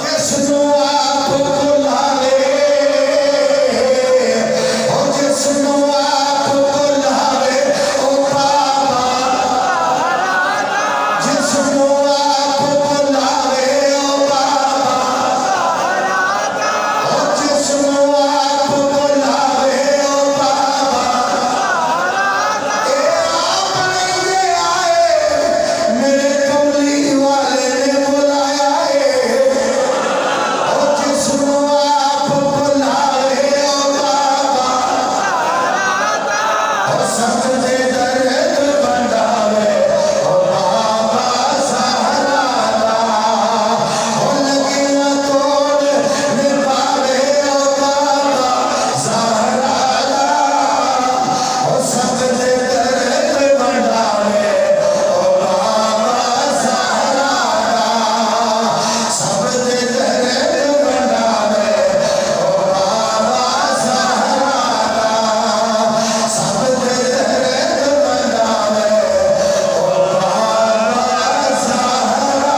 ਜਿਸ ਨੂੰ ਆਪ ਬੁਲਾਵੇ, ਉਹ ਜਿਸ ਨੂੰ ਆਪ ਬੁਲਾਵੇ ਉਹ ਬਾਬਾ, ਜਿਸ ਨੂੰ ਆਪ ਬੁਲਾਵੇ ਉਹ ਬਾਬਾ, ਉਹ ਜਿਸ ਨੂੰ ਆਪ ਬੁਲਾਵੇ ਉਹ ਬਾਬਾ। ਇਹ ਆਪ ਨਹੀਂ ਆਏ, ਮੇਰੇ ਕਮਲੀ ਵਾਲੇ ਨੇ ਬੁਲਾਇਆ ਏ। ਉਹ ਜਿਸ ਨੂੰ ਆਪ ਬੁਲਾਵੇ ਉਹ ਬਾਬਾ, ਉਹ ਸਭ ਦੇ ਦਰਦ ਵੰਡਾਵੇ ਉਹ ਬਾਬਾ ਜ਼ਹਰਾ ਦਾ। ਉਹ ਲਗੀਆਂ ਤੋੜ ਨਿਭਾਵੇ ਉਹ ਬਾਬਾ ਜ਼ਹਰਾ ਦਾ। ਉਹ ਸਭ ਦੇ ਦਰਦ ਵੰਡਾਵੇ ਉਹ ਬਾਬਾ ਜ਼ਹਰਾ ਦਾ। ਸਭ ਦੇ ਦਰਦ ਵੰਡਾਵੇ ਉਹ ਬਾਬਾ ਜ਼ਹਰਾ ਦਾ। ਸਭ ਦੇ ਦਰਦ ਵੰਡਾਵੇ ਉਹ ਬਾਬਾ ਜ਼ਹਰਾ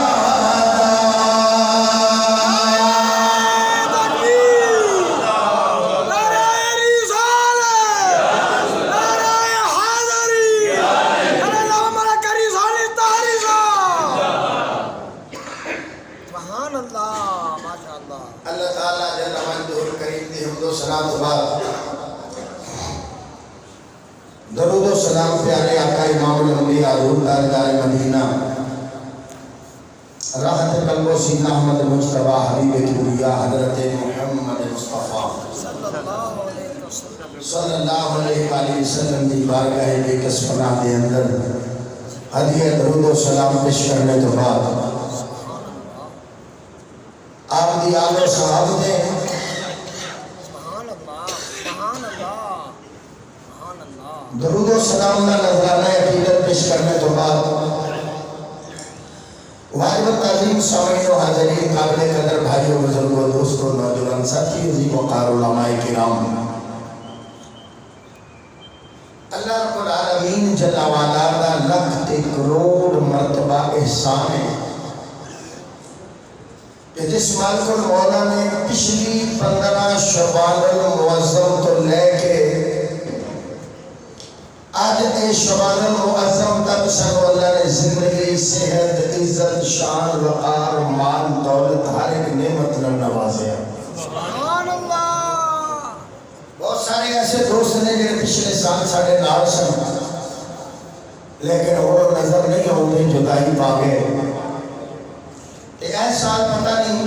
अल्लाह ताला जल्ल वजहू करीम दी हम्दो सलाम के बाद दरूद व सलाम प्यारे आका इमामुल अंबिया रूह ताजदार मदीना राहत कल्बो सीना अहमद मुस्तफा हबीब किबरिया हजरत मुहम्मद मुस्तफा सल्लल्लाहु अलैहि वसल्लम दी बारगाह बेकसपना दे अंदर हदिया दरूद व सलाम पेश करने तो बाद आप दी आलो साहब ने दरूद व सलाम का नजराना अकीदत पेश करने तो बाद वाजिब ताज़ीम सामीन व हाज़रीन काबिल कदर भाइयों बुजुर्गों दोस्तों नौजवान साथियों जी वक़ार उलमाए किराम, अल्लाह रब्बुल आलमीन जल्ल वाला दा लख ते करोड़ मर्तबा एहसान है कि जिस मालिकुल मौला ने पिछली 15 शबानुल मुअज़्ज़म तो लेके आज ए शबानुल मुअज़्ज़म तक सानू अल्लाह ने जिंदगी सेहत इज्जत शान वक़ार माल दौलत हर एक नेमत न नवाज़े। सुभान अल्लाह। बहुत सारे ऐसे दोस्त ने जो पिछले साल साढ़े नाल सन लेकिन वो नजर नहीं आते जुदाई पा गए। इस साल पता नहीं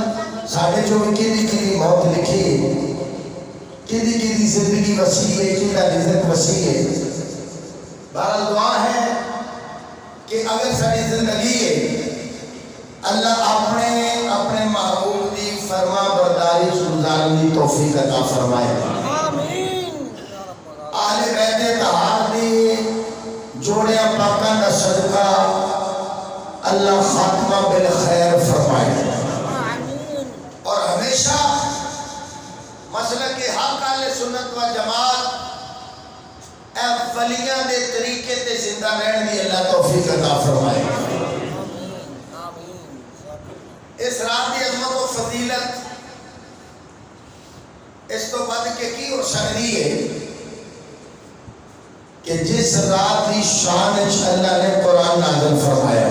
साढ़े जो कि मौत लिखी कि जिंदगी वसी है कि रिज़्क़ वसी है। बहरहाल दुआ है कि अगर साड़ी जिंदगी है अल्लाह अपने अपने महबूब की फरमा बरदारी गुजारने की तौफीक अता फरमाए। आमीन। आले बैठे तहार दी जोड़िया पाका का सदका अल्लाह खात्मा बिल खैर फरमाए आमीन। और हमेशा मसला के हक आले सुन्नत व जमात वलियां दे तरीके ते जिंदा रहने की अल्लाह तौफीक अता फरमाए। इस रात की अजमत और फजीलत इस तो बद के की हो सकती है कि जिस रात की शान अल्लाह ने कुरान नाज़िल फरमाया।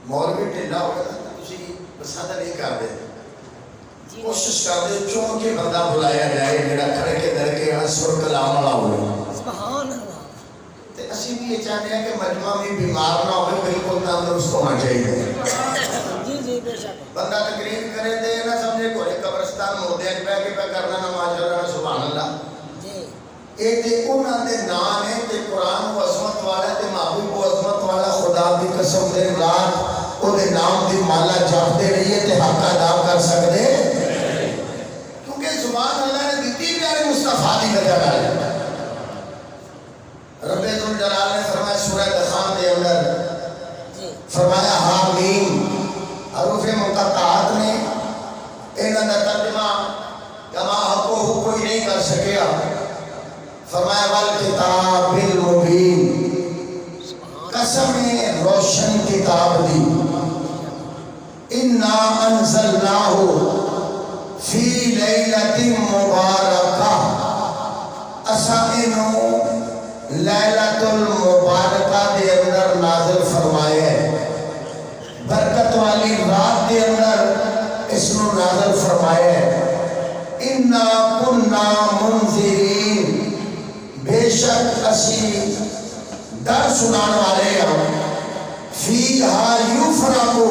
मौलवी ढिला हो गया तो तुसी पसंद नहीं करते, कोशिश करते चुन के बंदा बुलाया जाए जेड़ा खड़े के दर के असर कलाम वाला हो। सुभान अल्लाह। ते असी भी ये चाहते हैं कि मजमा भी बीमार ना हो, बिल्कुल तंदुरुस्त होना चाहिए। जी जी बेशक। बंदा तकरीर करे ते ना समझे कोई कब्रिस्तान मुर्दे च बैठ के पे करना ना माशाअल्लाह सुभान अल्लाह। जी ये ते उन्हां दे नाम है ते कुरान वो अजमत वाला ते महबूब वो अजमत वाला। खुदा दी कसम दे रात ओदे नाम दी माला जपते रहिए ते हक अदा कर सकदे, क्योंकि जुबान अल्लाह ने दी प्यारे मुस्तफा दी वजह नाल। रब्बे जुल जलाल ने फरमाया सूरह दखान के अंदर जी फरमाया हामीम हरूफ मुक़त्तआत ने इन्हां दा तर्जुमा कमा हको कोई नहीं कर सकिया। फरमाया वल किताबिल मुबीन, कसम है रोशन किताब दी। इन्ना अंज़लनाहु फी लैलतिन मुबारका, असा इनो लैलतुल मुबारका दे अंदर नाज़िल फरमाया है। बरकत वाली रात के अंदर इसको नाज़िल फरमाया है। इन्ना कुन्ना मुंज़िरीन, बेशक असी डर सुनाने वाले हैं। फीहा युफ़रक़ु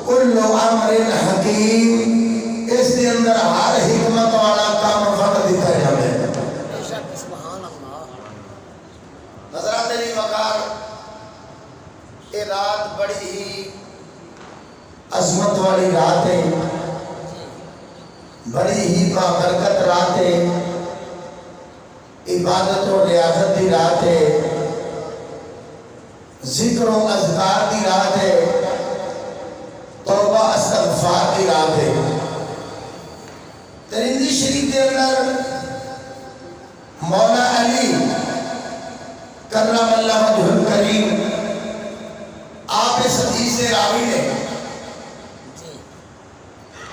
कुल्लु अम्रिन हकीम, इसके अंदर हर हिकमत वाला काम वक्त दिता जाए। बेशक। सुभान अल्लाह। हज़रत अली वक़ार, ये रात बड़ी ही अजमत वाली रात है, बड़ी ही बाबरकत रात है, इबादत और रियाजत की रात है, जिक्र और अज़कार की रात है, तौबा इस्तग़फ़ार की रात है। तिरमिज़ी शरीफ के अंदर मौला अली कर्रमल्लाहु वजहुल करीम, आप इस हदीस से रावी ने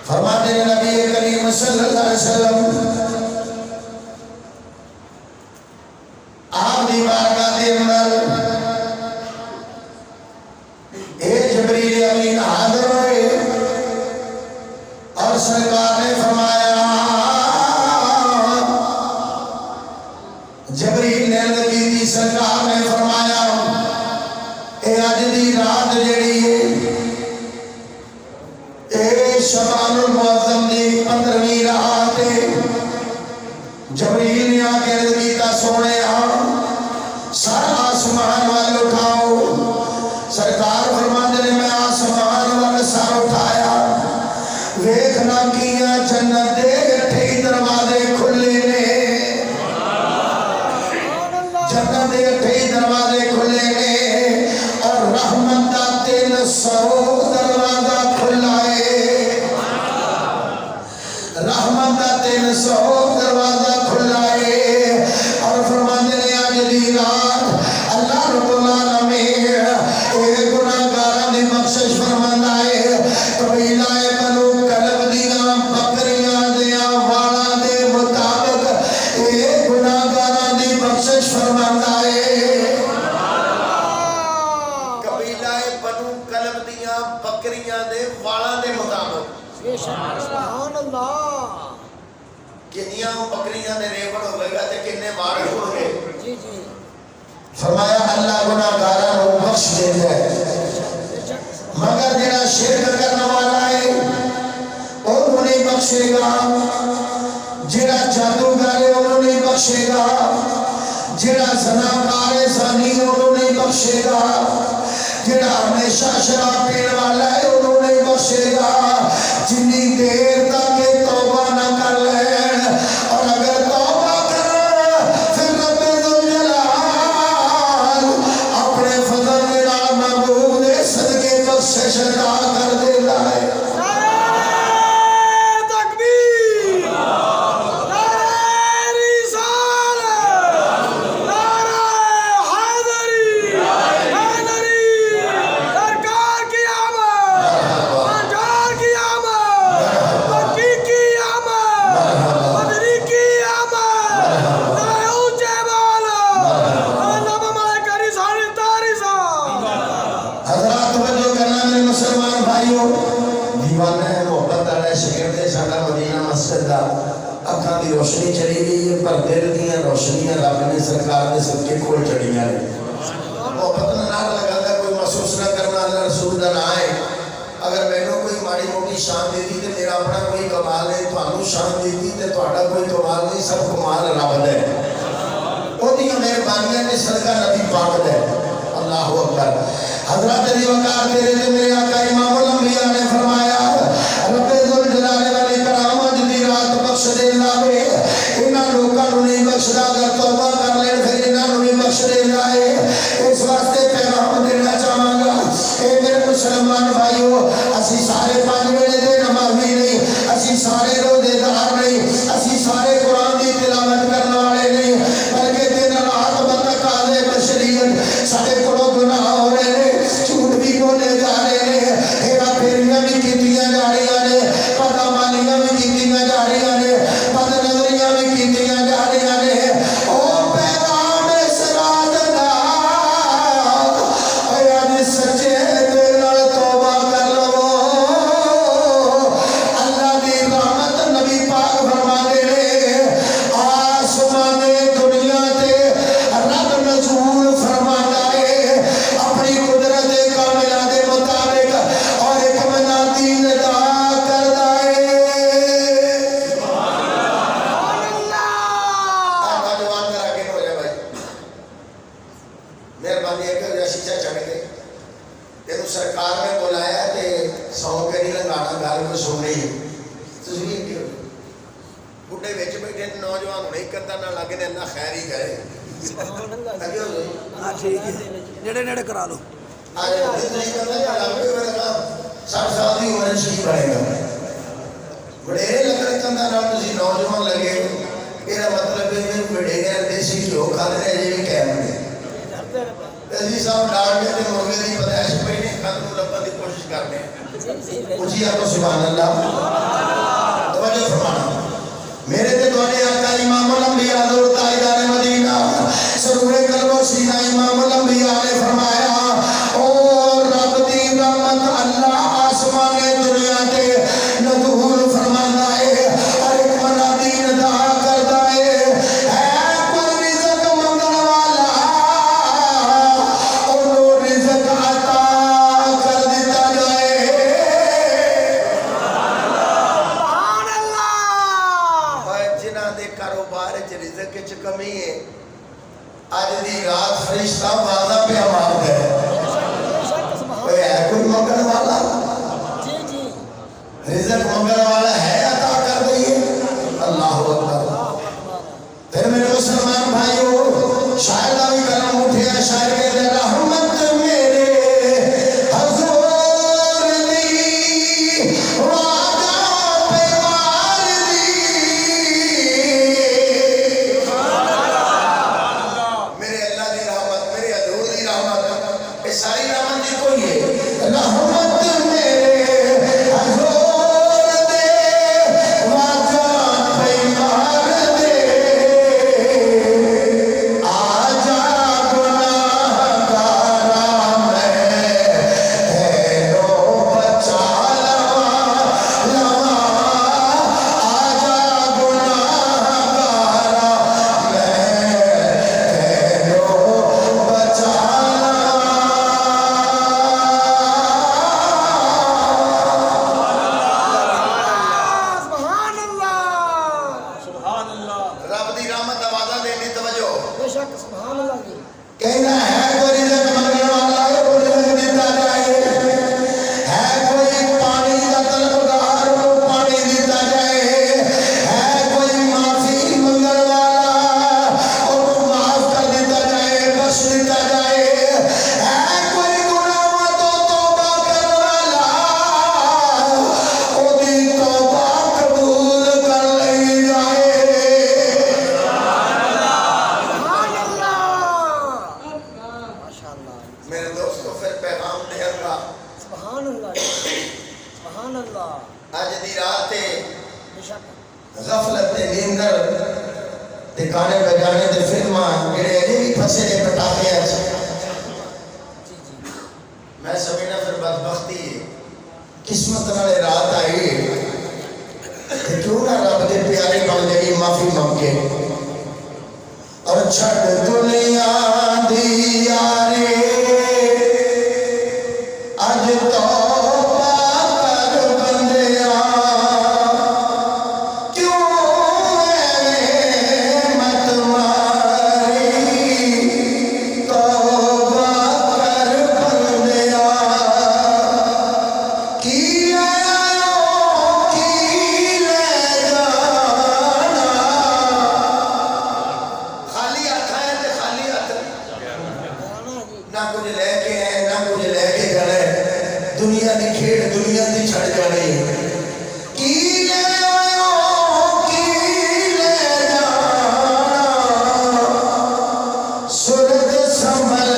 फरमाते हैं नबी करीम सल्लल्लाहु अलैहि वसल्लम आप दी बारगाह के अंदर जिब्रील अमीन हाजिर हुए और सरकार ने फरमाया, जिब्रील ने नबी दी सरकार ने फरमाया ए अज दी रात जेड़ी है ए शबानुल मुअज़्ज़म दी 15वीं रात है। जिब्रील ने आके अर्ज़ कीता सोने सारा आसमान वाल उठाओ। सरकार फरमाते ने मैं आसमान वाल सर उठाया, वेखना किया जन्नत दे 28 दरवाजे खुले ने, जन्नत दे 28 दरवाजे खुले ने और रहमत दा 300 दरवाजा खुला है। रहमत दा 300 दरवाजा खुला है और फरमाते ने आज दी रात अल्लाह रब्बुल आलमीन ए गुनाहगारां दी बख्शिश फरमांदा है। कबीला बनु कलब दियां बकरियां दियां वालां दे मुताबिक ए गुनाहगारां दी बख्शिश फरमांदा है। कबीला बनु कलब दियां बकरियां दे वालां दे मुताबिक बेशक। सुभान अल्लाह। किन्नियां बकरियां दे रेवड़ होवेगा ते किन्ने मार होणगे। जी जी। फरमाया अल्लाह गुनाहगारां नूं बख्श देंदा है, मगर जेड़ा शिरक करने वाला है ओनू नहीं बख्शेगा, जेड़ा जादूगर है ओनू नहीं बख्शेगा, जेड़ा जेड़ा ज़नाकार है सानी उन्होंने नहीं बख्शेगा, जेड़ा हमेशा शराब पीने वाला है उन्होंने नहीं बख्शेगा। जितनी देर तक ये तौबा न कर लें, और अगर तौबा करें फिर रब्बे जुल जलाल अपने फजल के नाल महबूब दे सदके बख्शिश अता कर देता है। रोशनी चली गई है, पर दिल दियां रोशनियां रब ने सरकार ने सबके कोल चढ़ियां ने। मोहब्बत नाल लगाता कोई महसूस ना करना अल्लाह रसूल दा ना है। अगर मैनू कोई माड़ी मोटी शान देती तो मेरा अपना कोई कमाल है, थानू शान देती तो तुहाडा कोई कमाल नहीं, सब कमाल रब दा है। ओदियां मेहरबानियां ने सदका नबी पाक दा है। अल्लाहु अकबर। हजरत अली वकार तेरे ते मेरे आका इमामुल अंबिया ने फरमाया रब्बे जुल जलाल वल इकराम दी रात बख्श दे लावे, इन्हां लोकां नूं नहीं बख्शदा, अगर तौबा कर लेन फिर इन्हां नूं नहीं बख्श देंदा है। इस वास्ते पैगाम देना चाहांगा ए मेरे मुसलमान भाइयों, असी सारे 5 वेले दे नमाज़ी नहीं, असी सारे रोजेदार नहीं, असी सारे कुरान दी तिलावत करने वाले नहीं, बल्कि दिन रात बतकाज़े बशरीयत साडे कोलों गुनाह हो रहे हैं, झूठ भी बोले जा रहे हैं, हेरा फेरियां भी कीतियां जा रही ने, बदअमानियां भी कीतियां जा रही ने, बदनजरियां भी कीतियां जा रही ने। ओ पैगाम सराद दा अज सच्चे दिल नाल तौबा कर लवो, अल्लाह दी रहमत नबी पाक फरमाते ने आसमाने दुनिया ते रब नज़ूल फरमाता है अपनी कुदरत कामिला दे मुताबिक, और एक मना दीन अदा करदा है। नौजवान जरा आगे हो जा भाई, मेहरबानी है कि शीशा चढ़ के तेन सरकार ने बुलाया ते सौ के नहीं लगाना, गल को सुन रही बुढ़े बिच बैठे नौजवान होने एक अद्धा ना लगे ना खैर ही करे। नेड़े नेड़े करा लो। 60 साल की उम्र की बनेगा वडेरे लगन कंधा नाल तुसीं नौजवान लगे, ਇਹਦਾ मतलब है वडेरे देसी घ्यो खाते अजे भी कायम ने। अजी साहब डाल के ते मुर्गे की पैदाइश पहले खंड नूं लभण की कोशिश करते हैं। उची आपको सुभान अल्लाह तवज्जो फरमाना। मेरे ते तुहाडे आका इमामुल अंबिया हज़रत ताजदार मदीना सरूरे कल्बो सीना इमामुल अंबिया ने फरमाया ओ रब दी रहमत अल्लाह आसमाने दुनिया ते नज़ूल फरमांदा है, हर एक मना दीन अदा करदा है। कोई रिज़्क मंगण वाला ओनू रिज़्क अता कर दिता जाए। सुभान अल्लाह। जिन्हां दे कारोबार च रिज़्क च कमी है, अज दी रात फरिश्ता वादा पे मारदा है कोई है कोई मंगण वाला, जी जी रिज़्क मंगण वाला है, अता कर दइए। अल्लाहु अकबर। फिर मेरे मुसलमान भाइयों शायर दा भी कलम उठे, शायर कहते रहमत मेरे हज़ूर दी वादा पे मार दी। मेरे अल्लाह दी रहमत, मेरे हज़ूर दी रहमत, ये सारी रहमत दी कोई है। रहमत मेरे हज़ूर दे वादा पे मार दे, आजा गुनाहगारा मैं तेरो बचा लवा लवा, आजा गुनाहगारा मैं तेरो बचा लवा। मेरे दोस्तों फिर पैगाम देगा सुभान अल्लाह सुभान अल्लाह। अज दी रात बेशक गफलत ते नींदर ते गाने बजाने ते फिल्मां जेड़े अजे भी फसे ने पटाखे जी जी मैं समझना फिर बदबख्ती है किस्मत नाले रात आई ते क्यों ना रब दे प्यारे बन जाइए माफी मंगे और छड़ दुनिया दी यारे अज तो पागल बंदिया क्यों ऐवें मत मारी तौबा कर बंदिया की आयो की ले जाना खाली हाथ आए ते खाली हाथ गाना जी ना कुछ लेके आए ना कुछ लेके गए दुनिया की खेड़ दुनिया की छड़ जानी की ले आयो की ले जाना सुरत संभल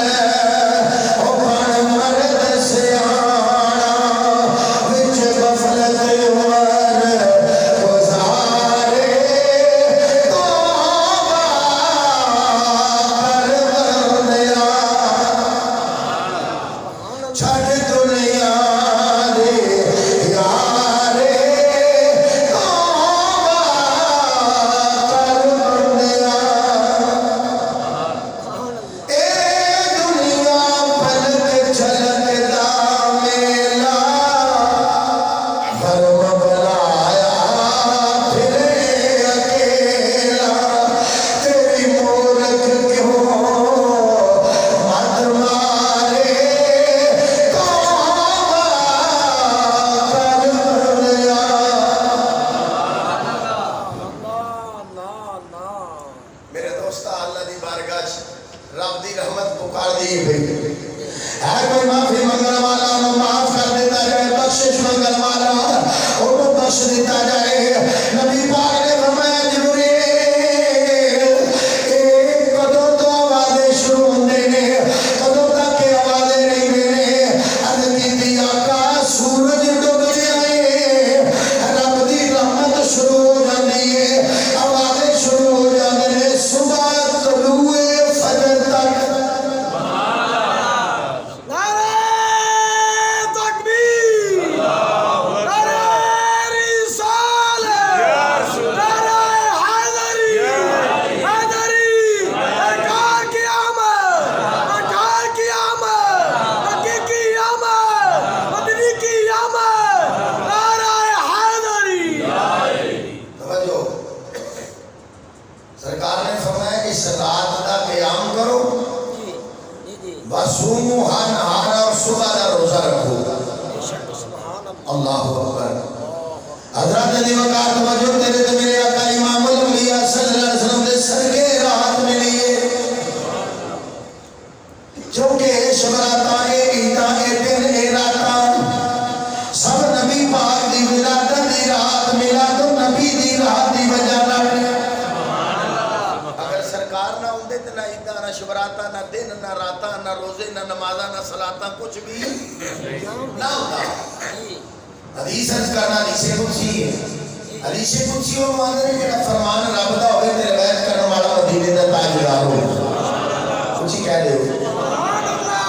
ओ बन मर्द सियाना विच गफलत उमर गुजारे तौबा कर बंदिया छड़ दुनिया दे यारे तौबा कर बंदिया सुभान अल्लाह ए दुनिया पलक झलकदा मेला भरम बनाया फिरे अकेला तेरी मूरख क्यों मत मारे तौबा कर बंदिया ना मेरे दोस्त अल्लाह दी बारगाह च रब दी रहमत पुकार दी भाई है कोई माफी मंगने वाला उन्हें माफ कर देता जाए बख्शिश मंगने वाला उन्हें बख्श देता जाए नबी पाक ने फरमाया जिब्रील ए कदों तो आवाज़ें शुरू होंदे ने कदों तक ये आवाज़ें रहिंदे ने अर्ज़ कीती आका सूरज डुब जाए रब दी रहमत शुरू हो जाती है आवाज़ें शुरू हो जाते हैं सुबह तलुए फजर तक नारे तकबीर नारे रिसालत नारे हैदरी हैदरी अकार क़यामत हकीकी क़यामत मदनी की क़यामत नारे हैदरी तवज्जो सरकार ने फरमाया कि इस रात का क़याम करो जी जी वसूमु हर नहार और सुबह का रोजा रखो बेशक सुभान अल्लाह अल्लाहु अकबर हजरत अली वकार तवज्जो तेरे ते मेरे आका इमामुल अंबिया सल्लल्लाहु अलैहि वसल्लम दे सदके राहत मिली है क्योंकि शबराता ए ईदा ए दिन ए राता सब नबी पाक दी विलादत दी रात मिलाद नबी दी रात दी वजह नाल अगर सरकार ना होंदे ते ना ईदा ना शबराता ना दिन ना राता ना रोजे ना नमाजा ना सलाता कुछ भी ना होता जी हदीस अर्ज करना हदीसे कुदसी है हदीसे कुदसी वो मानते हैं जेड़ा फरमान रब दा होवे ते रिवायत करने वाला मदीने दा ताजदार हो कुछ ही कह दो सुभान अल्लाह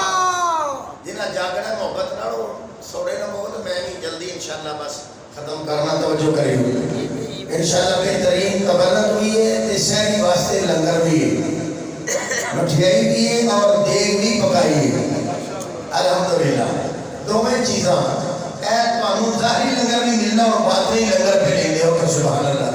जिन्ना जागना मोहब्बत नाल हो सोरे ना बोल मैं भी जल्दी इंशाअल्लाह बस खत्म करना तवज्जो करेंगे इंशाअल्लाह बेहतरीन कबरत हुई है ते शहरी वास्ते लंगर भी है मठियाई भी है और देग भी पकाई है अल्हम्दुलिल्लाह दोवें चीज़ां ऐ तुहानू ज़ाहिरी लंगर भी मिलना और बातनी लंगर भी लेंदे हो सुभान अल्लाह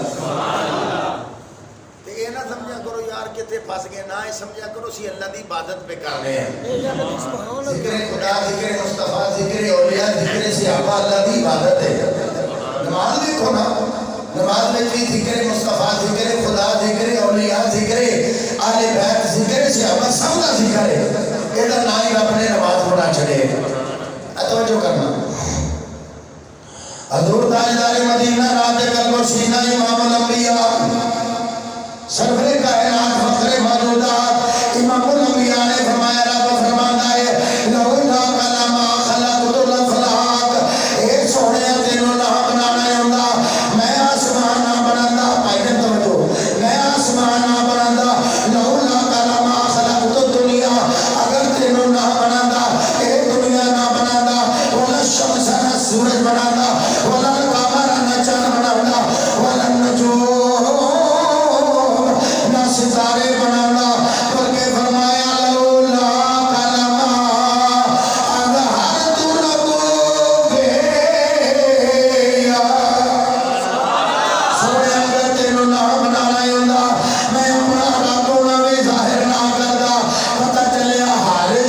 ते ये ना समझा करो यार किथे फस गए ना ये समझा करो सी अल्लाह दी इबादत पे कर रहे हैं बेशक सुभान जिक्र अल्लाह खुदा जिक्र मुस्तफा जिक्र औलिया जिक्र सहाबा अल्लाह दी इबादत है नमाज देखो ना नमाज में भी जिक्र मुस्तफा जिक्र खुदा जिक्र औलिया जिक्र आले बैत जिक्र सहाबा सब दा जिक्र है एदा ना ही रब ने नमाज पढ़ा छड़े तवज्जो करना हजूर ताजदार मदीना रात कल्बो सीना इमामुल अंबिया सरवरे कायनात फखरे मौजूदात इमामुल अंबिया ने फरमाया रब फरमाता है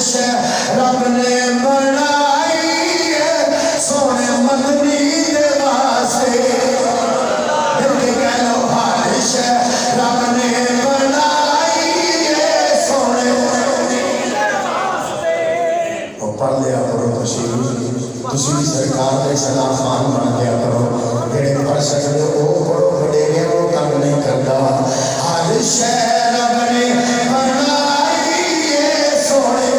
शह रब ने बनाई है सोने मदनी दे वास्ते दिल कह लो हर शह रब ने बनाई है सोने मदनी दे वास्ते ओ पढ़ लिया करो तुसी सरकार के सलाम मान बन गया करो जेड़े पढ़ सकते हो वो पढ़ो वडेरियां को तंग नहीं करता हर शह रब ने बनाई है सोने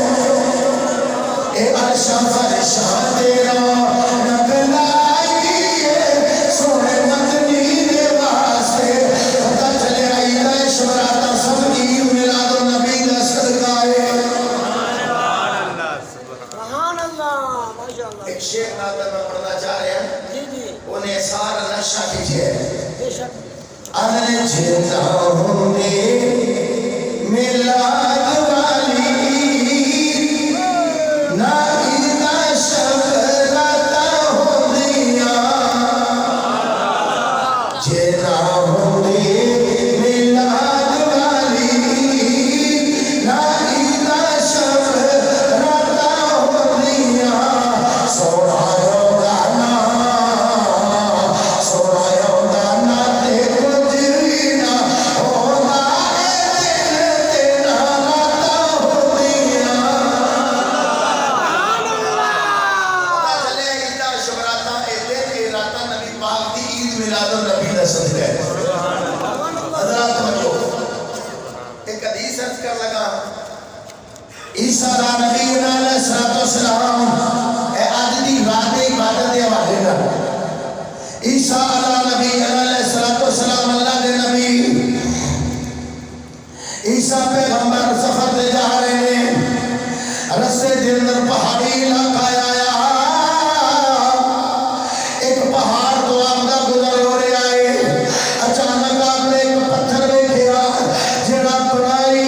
ए अर्शा फरशा तेरा रब लाई है सोने मदनी दे वास्ते पता चले आईदा शबराता सब ईद मिलाद नबी दा सदका है सुभान अल्लाह माशाअल्लाह एक शेर नाता मैं पढ़ना चाह रहा हूं जी जी उन्हें सारा नक्शा कीजिए बेशक अरे जिंदा होंदे मिलाद वाली ना इदा शबराता होंदिया जिंदा होंदे मिलाद वाली ना इदा शबराता होंदिया सोना गाना सोना गाना ते कुछ भी ना होना तेरा राता होंदिया पता चले ईदा शबराता ए दिन ए राता नबी पाक दी ईद मिलाद नबी दा सदका है हजरत समझो एक हदीस अर्ज कर लगा ईसा दा नबी अलैहिस्सलाम ए आज दी रात दी इबादत दे हवाले नाल ईसा अला नबी अलैहिस्सलाम अल्लाह दे नबी ईसा पैगंबर सफर ते जा रहे हैं रस्ते दे अंदर पहाड़ी इलाका आया एक पहाड़ तो आपदा गुजर हो रहा है अचानक आपने एक पत्थर देखा जेड़ा बड़ाई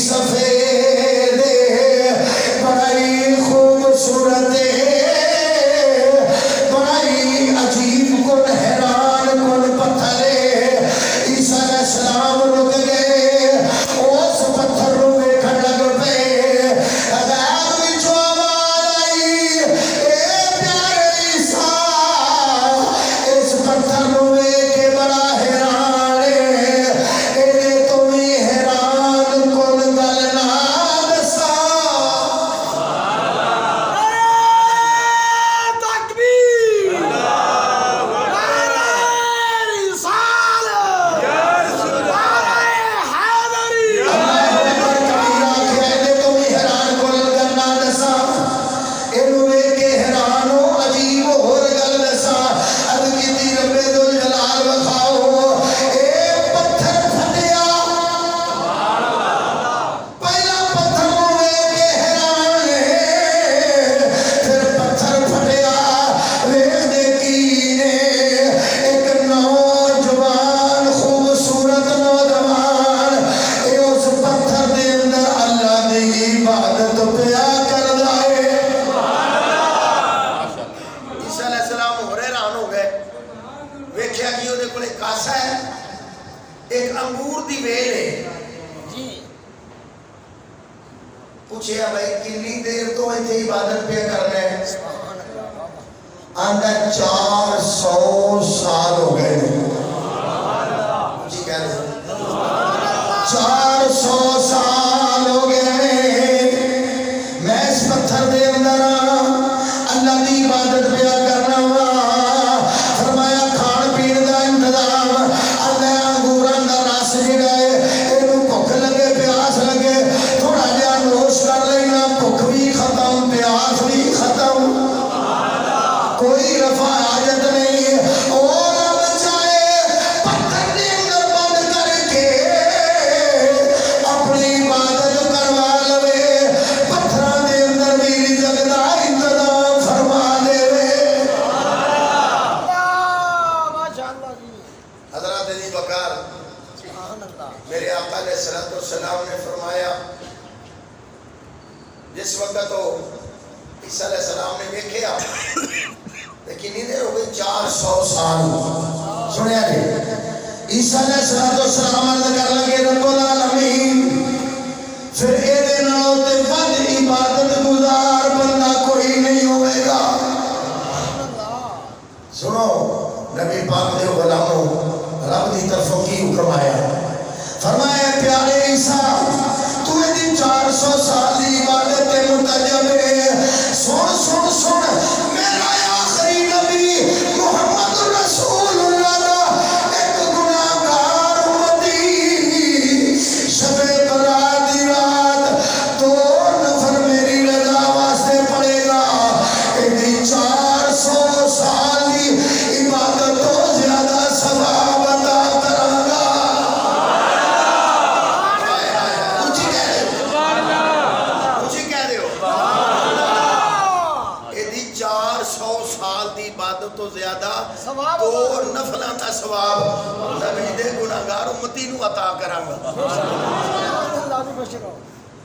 सफेद बड़ाई खूबसूरत बड़ाई अजीब कुन हैरान कुन पत्थर ईसा अलैहिस्सलाम रुक गए उस पत्थर को देखने लग पे अजाब विचों आवाज आई ए प्यारे ईसा इस पत्थर को देख के बड़ा हैरान इन्हें तुम्हें हैरान कुन गल ना दसा तकबीर नारे रिसालत नारे हैदरी खूबसूरत नौजवान उस पत्थर दे अंदर अल्लाह दी इबादत पिया करदा है ईसा अलैहिस्सलाम होरे हैरान हो गए वेख्या कि ओदे कोले कासा है एक अंगूर दी वेल है जी पूछया भाई कितनी देर तो इथे इबादत पिया करना है सुभान अल्लाह आंदा 400 साल हो गए जी कह रहे 400 साल हो गए मैं इस पत्थर दे अंदर अल्लाह की इबादत पिया करना वा फरमाया खान पीन का इंतजाम अल्लाह अंगूरां दा रस जिहड़ा है इहनूं भुख लगे प्यास लगे थोड़ा जिहा नोश कर लेना भुख भी खत्म प्यास भी खत्म कोई रफा हाजत नहीं और रब चाहे पत्थर के अंदर बंद करके अपनी इबादत करवा लवे पत्थर के अंदर भी रिज़्क़ दा इंतजाम फरमा देवे माशाअल्लाह जी हज़रत अली बकर सुभान अल्लाह मेरे आका अलैहिस्सलाम ने फरमाया जिस वक्त तो ईसा अलैहिस्सलाम ने देखा कितनी देर हो गई 400 साल सुनिया जी ईसा अलैहिस्सलाम अर्ज़ कर लगे रब्बुल आलमीन फिर ਇਹਦੇ ਨਾਲੋਂ ਤੇ ਵੱਧ इबादत गुजार बंदा कोई नहीं होगा। सुनो नबी पाक दे गुलामों रब दी तरफों की हुक्म आया, फरमाया प्यारे ईसा तू दी 400 साल दी इबादत ते मुतजब है। सुन सुन सुन मेरा आखिरी नबी मुहम्मद रसूलुल्लाह दा एक गुनाहगार उम्मती शबे बरात दी रात 2 नफर मेरी रजा वास्ते पड़ेगा। एदी 400 साल दी इबादत तो ज्यादा सवाब अता करांगा। ऊंची कह रहे हो एदी 400 साल दी इबादत तो ज्यादा दो नफलों का सवाब नबी दे गुनाहगार उम्मती नू अता करांगा।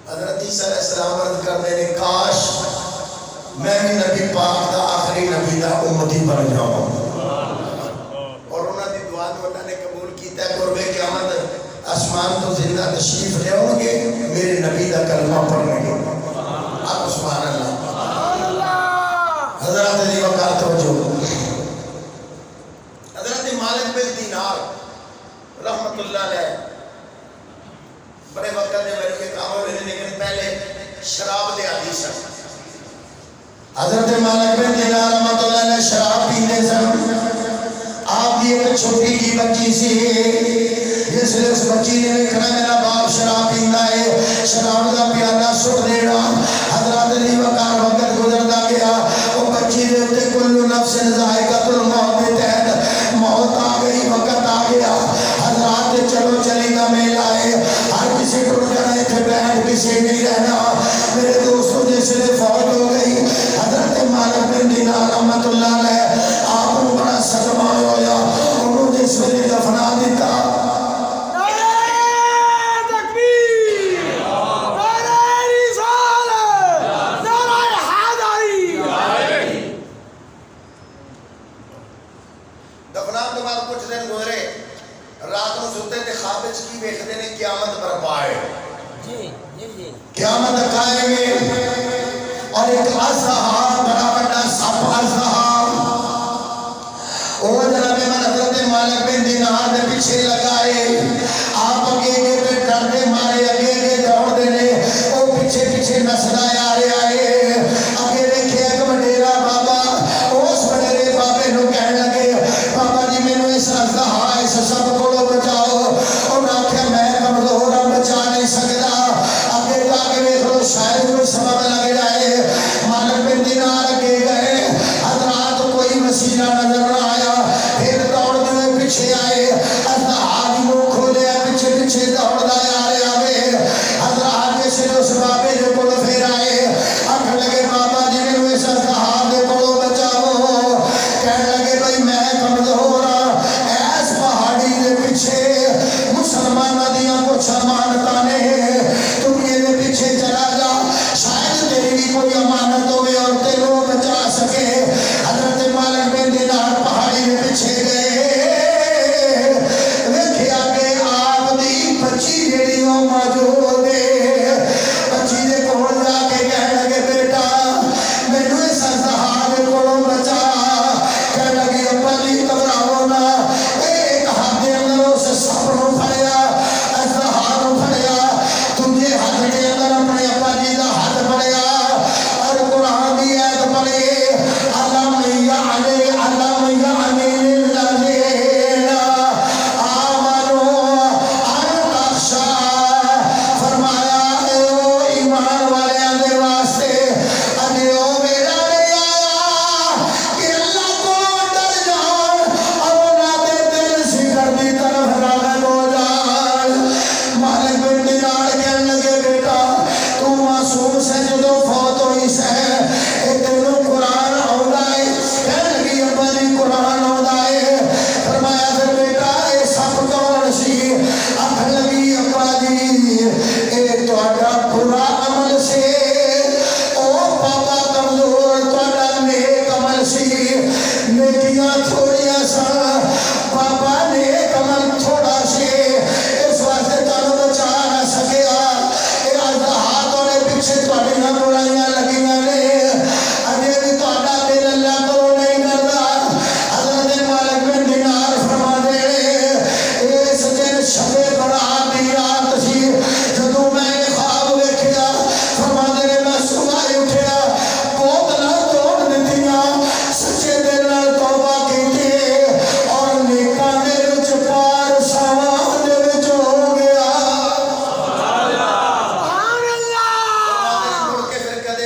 हज़रत ईसा अलैहिस्सलाम अर्ज़ करते हैं काश मैं भी नबी पाक दा आखिरी नबी दा उम्मती बन जाऊं। और उन्हां दी दुआ नूं अल्लाह ने कबूल कीता। कुर्बे क़यामत आसमान तो जिंदा तशरीफ ले आओगे, मेरे नबी दा कलमा पढ़ेंगे। आप सुभान अल्लाह। हज़रत अली वक़ार तवज्जो। हज़रत मालिक बिन दीनार रहमतुल्लाह अलैह बड़े वक्त के मेरे काम हो रहे, लेकिन पहले शराब दे आदी सन। हज़रत मालिक बिन दीनार रहमतुल्लाह अलैह शराब पीते सन। आपकी एक छोटी जी बच्ची सी, जिसने उस बच्ची ने देखना मेरा बाप शराब पीता है, शराब का प्याला सुट देना। हज़रत अली वक़ार वक्त गुजरता गया, वो बच्ची दे उत्ते कुल्लु नफ्सिन ज़ाइक़तुल मौत के तहत मौत आ गई, वक्त आ गया। हज़रत चलो चली का मेला है, हर किसी टुट जाना, इतने बैठ किसी नहीं रहना। मेरे दोस्तों जिसने फौत हो गई हज़रत मालिक बिन दीनार रहमतुल्लाह अलैह आपको बड़ा सदमा होया, उन्होंने जिस वेले दफना दिता। दफना तो बाद कुछ दिन गुजरे, रात को सुते थे ख्वाब विच की वेखदे ने क़यामत बर्पा है, क़यामत कायम है। और एक अज़हा बड़ा बड़ा सप अज़हा ओ जनाब हज़रत मालिक बिन दीनार के पीछे लगाए। आप अगे अगे पे डरते मारे अगे अगे दौड़ते ने, वो पीछे पीछे नसदा आ रहा है। अगे देखे एक वडेरा बाबा, उस वडेरे बाबे नूं कहन लगे बाबा जी मैनू इस अज़हा इस सब को बचाओ। उन्हें आख्या मैं कमजोर हाँ, बचा नहीं सकता। अगे जाके देख लो शायद कोई सबब लग जाए। मालिक बिन दीनार अगे गए, हज़रात कोई वसीला नजर न आया। फिर दौड़ते हुए पीछे आए, अज़हा दी मुंह खोले, पीछे पीछे दौड़ता आ रहा है। हज़रात जैसे उस बाबे के कोल फिर आए, आखन लगे बाबा जी मैनू इस अज़हा के कोलों बचाओ। कहन लगे भाई मैं कमजोर हाँ, ऐस पहाड़ी के पीछे मुसलमानों दियां कुछ अमानतां ने, तुम ये पीछे चला जा, शायद तेरी भी कोई अमानत हो और तेनू बचा सके। हज़रत मालिक बिन दीनार पहाड़ी के पीछे गए, वेख्या कि आप दी बच्ची जेड़ी वो मौजूद है। बच्ची दे कोल जाके कहन लगे बेटा मैनू इस अज़हा दे कोलों बचा। कहन लगे अब्बा जी घबराओ ना, एक हाथ दे अंदर उस सप नूं फड़िया, अज़हा नूं फड़िया, दूजे हाथ के अंदर अपने अब्बा जी का हाथ फड़िया और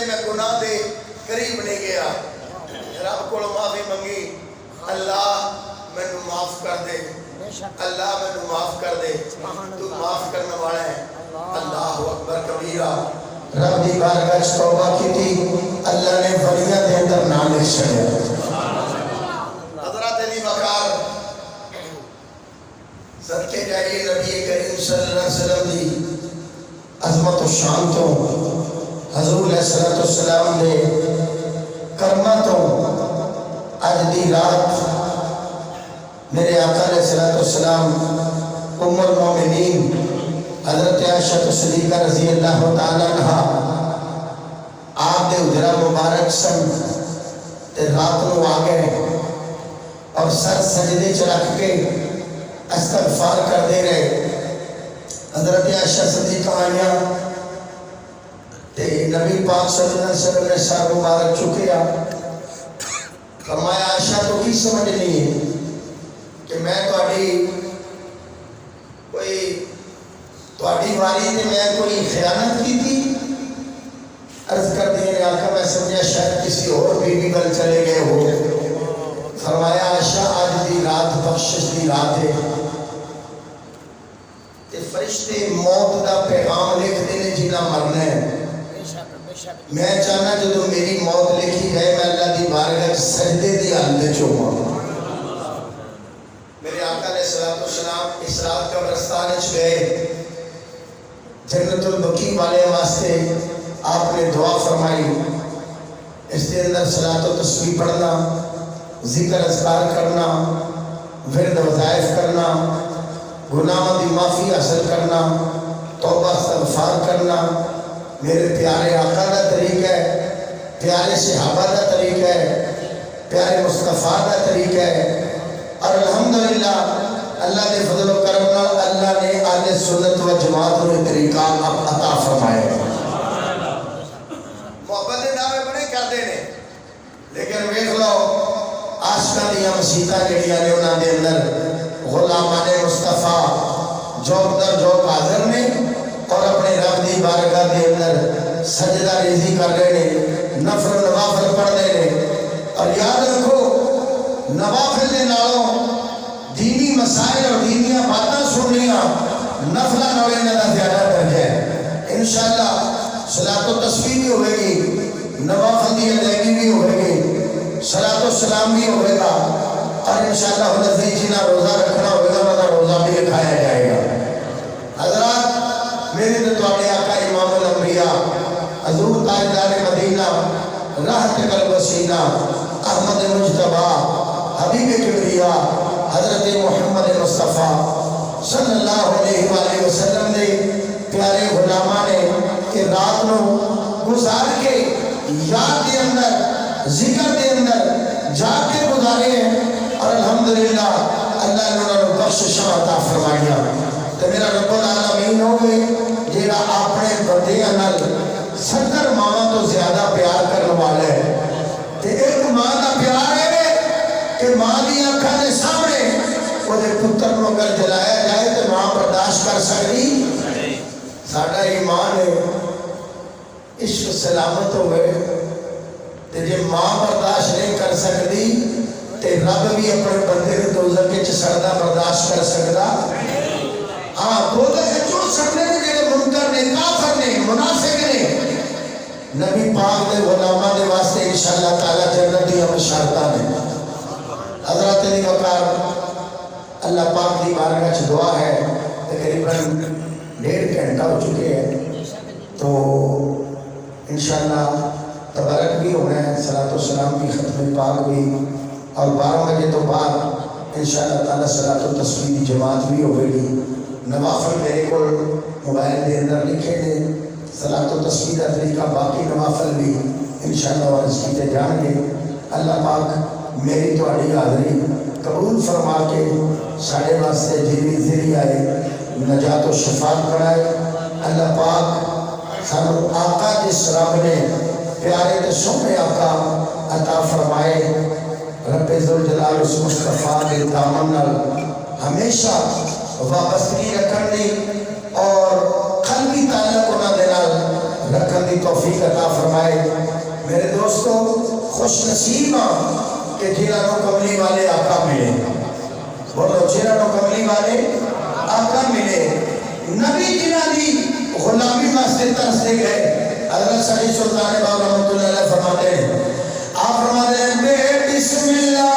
मैं गुनाह दे करीब नहीं गया, रब को माफी मंगी, अल्लाह मैनू माफ कर दे, अल्लाह मैनू माफ कर दे, तू माफ करने वाला है। अल्लाह अकबर कबीरा। रब दी बारगाह च तौबा की, अल्लाह ने वलियां दे अंदर नाम लिख छड़िया। हज़रत अली वकार सदके जाइए नबी करीम सल्लल्लाहु अलैहि वसल्लम दी अजमत और शान तो, हजूर अलैहिस्सलातु वस्सलाम दे कर्मा तो अज दी रात मेरे आका अलैहिस्सलातु वस्सलाम उम्मुल मोमिनीन हजरत आयशा सिद्दीक़ा रज़ी अल्लाह तआला अन्हा आप दे उजरा मुबारक सन ते रात को आ गए और सर सजदे च रख के इस्तगफार करते रहे। हजरत आयशा सिद्दीक़ा आईयां ते नबी पाक सल्लल्लाहु अलैहि वसल्लम ने सर मुबारक चुकिया, फरमाया आयशा तो की समझनी है कि मैं कोई वारी ने मैं कोई खयानत की थी? अर्ज कर दिए आका मैं समझा शायद किसी और बीवी कल चले गए हो। फरमाया आयशा आज दी रात बख्शिश दी रात है ते फरिश्ते मौत दा पैगाम लिखते ने जिन्ना मरना है। मैं चाहना जो मेरी मौत लिखी जाए मैं अल्लाह दी बारगाह सजदे दी हालत च होवां। मेरे आका ने सलातो सलाम इस रात कब्रिस्तान च गए, जन्नतुल बकी वाले वास्ते आपने दुआ फरमाई। इसके अंदर सलातो तस्बीह पढ़ना, जिक्र अज़कार करना, विरद वज़ाइफ करना, गुनाहों की माफ़ी हासिल करना, तौबा इस्तग़फ़ार करना मेरे प्यारे आका का तरीका है, प्यारे सहाबा का तरीका है, प्यारे मुस्तफ़ा का तरीका है। और अल्हम्दुलिल्लाह अल्लाह के फजल व करम नाल अल्लाह ने आले सुन्नत व जमात को तरीका अता फरमाया। मोहब्बत के दावे बड़े करते हैं, लेकिन वेख लो आशिकां दी मसीतां जिहड़ियां ने उन्हां दे अंदर गुलामाने मुस्तफ़ा जौक दर जौक हाज़िर ने और अपने रब की बारगाह के अंदर सजदा रेजी कर रहे हैं, नफल नवाफिल पढ़ रहे हैं। और याद रखो नवाफिल के नालों दीनी मसाइल और दीनिया बातें सुननिया नफल नालों इन्हां दा ज़्यादा दर्जा है। इंशाअल्लाह सलातो तस्बीह भी होगी, नवाफिल की अदायगी भी होगी, सलातो सलाम भी होगा और इंशाअल्लाह नज़दीक जिन्हें रोज़ा रखना होगा उनका रोज़ा भी रखाया जाएगा। हज़रात मेरे तो तुहाडे आका इमामुल अंबिया हज़ूर ताजदार मदीना राहत कल्ब वसीना अहमद मुज्तबा हबीब किबरिया हज़रत मुहम्मद मुस्तफ़ा सल्लल्लाहु अलैहि वसल्लम ने प्यारे गुलामा ने कि रात को गुजार के याद के अंदर जिक्र के अंदर जाके गुजारे और अल्हम्दुलिल्लाह अल्लाह ने उन्होंने बख्शिश अता फरमाइया। तो मेरा रब्बुल आलमीन हो गए जेड़ा अपने बंदियां नाल 70 मावां तो ज्यादा प्यार करने वाला है। ते एक मां का प्यार है कि मां दी अखां दे सामने ओदे पुत्र को अगर जलाया जाए तो मां बर्दाश्त कर सकती? साडा ईमान है इश्क सलामत हो गए ते जे मां बर्दाश्त नहीं कर सकती ते रब भी अपने बंदे के दोज़ख च सड़दा बर्दाश्त कर सकता? हाँ दोज़ख च चुन सकते हैं जेड़े मुनकर ने, काफिर ने, मुनाफिक ने। नबी पाक दे गुलामां दे वास्ते इंशाअल्लाह ताला जन्नत दी बशारतां ने। हज़रत अली वकार अल्लाह पाक की बारगाह च दुआ है, तकरीबन 1.5 घंटा हो चुके हैं तो इंशाअल्लाह तबारक भी होना है, सलातो सलाम भी, खत्म पाक भी और 12 बजे तो बाद इंशाअल्लाह ताला सलातो तस्बीह की जमात भी होगी। नवाफिल मेरे को मोबाइल के अंदर लिखे ने, सलातो तस्बीह का तरीका बाकी नवाफिल भी इंशाअल्लाह वारिस किए जाएंगे। अल्लाह पाक मेरी तुहाडी हाज़री कबूल फरमा के साढ़े वास्ते जीवी ज़रिया है नजात और शफात बनाए। अल्लाह पाक सानू आका जिस रब ने प्यारे ते सोहने आका अता फरमाए, रब्बे ज़ुल जलाल उस मुस्तफ़ा के दामन नाल हमेशा वाबस्तगी रखने और कल्बी ताल्लुक उन्हां दे नाल रखने की तौफीक अता फरमाए। मेरे दोस्तों खुश नसीब हाँ कि जिन्होंने कमली वाले आका मिले। बोलो जिन्होंने कमली वाले आका मिले। नबी जिन्हों की गुलामी वास्ते तरसते गए। हज़रत सईद सुल्तान बाबू रहमतुल्लाह अलैह फरमाते हैं, आप फरमाते हैं बिस्मिल्लाह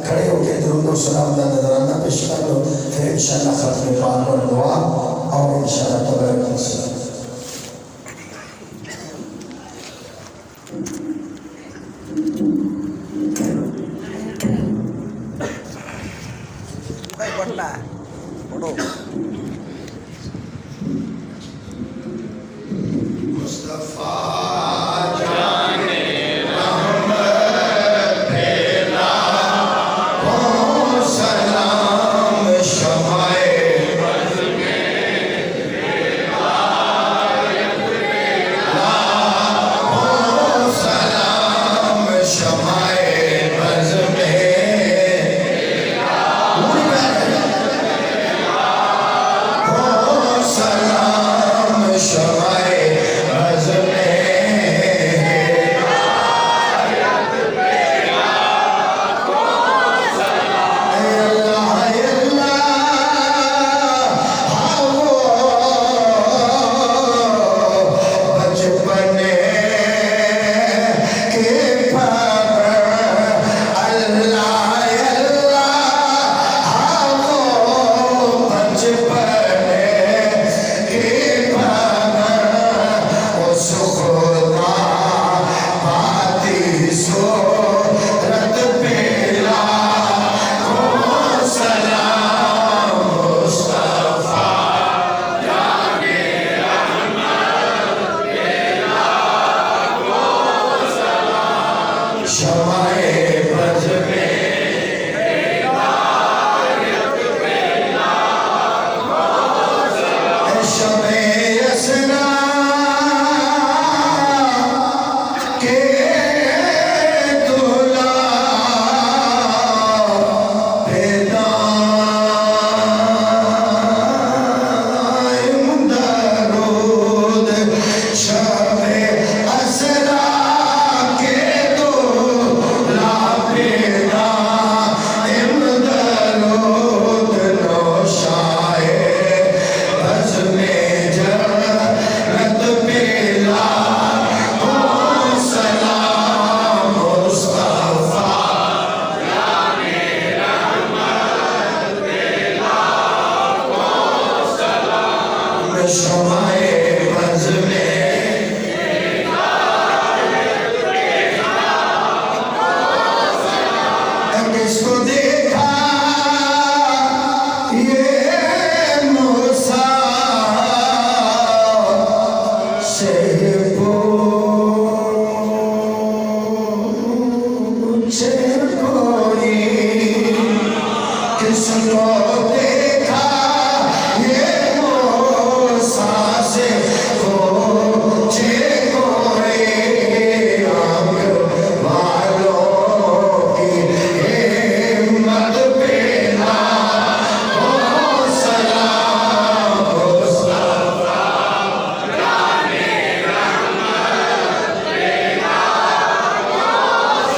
खड़े होकर दुरूद और सलाम का नजराना पेश कर लो, फिर इंशाअल्लाह खत्म पाक और दुआ और इंशाअल्लाह तबारक से शमाए बज़ में किसको देखा ये मूसा से पूछे कोई किसको देखा ये मूसा से पूछे कोई आंख वालों की हिम्मत पे ना हो सलाम मुस्तफा जाने रहमत देना हो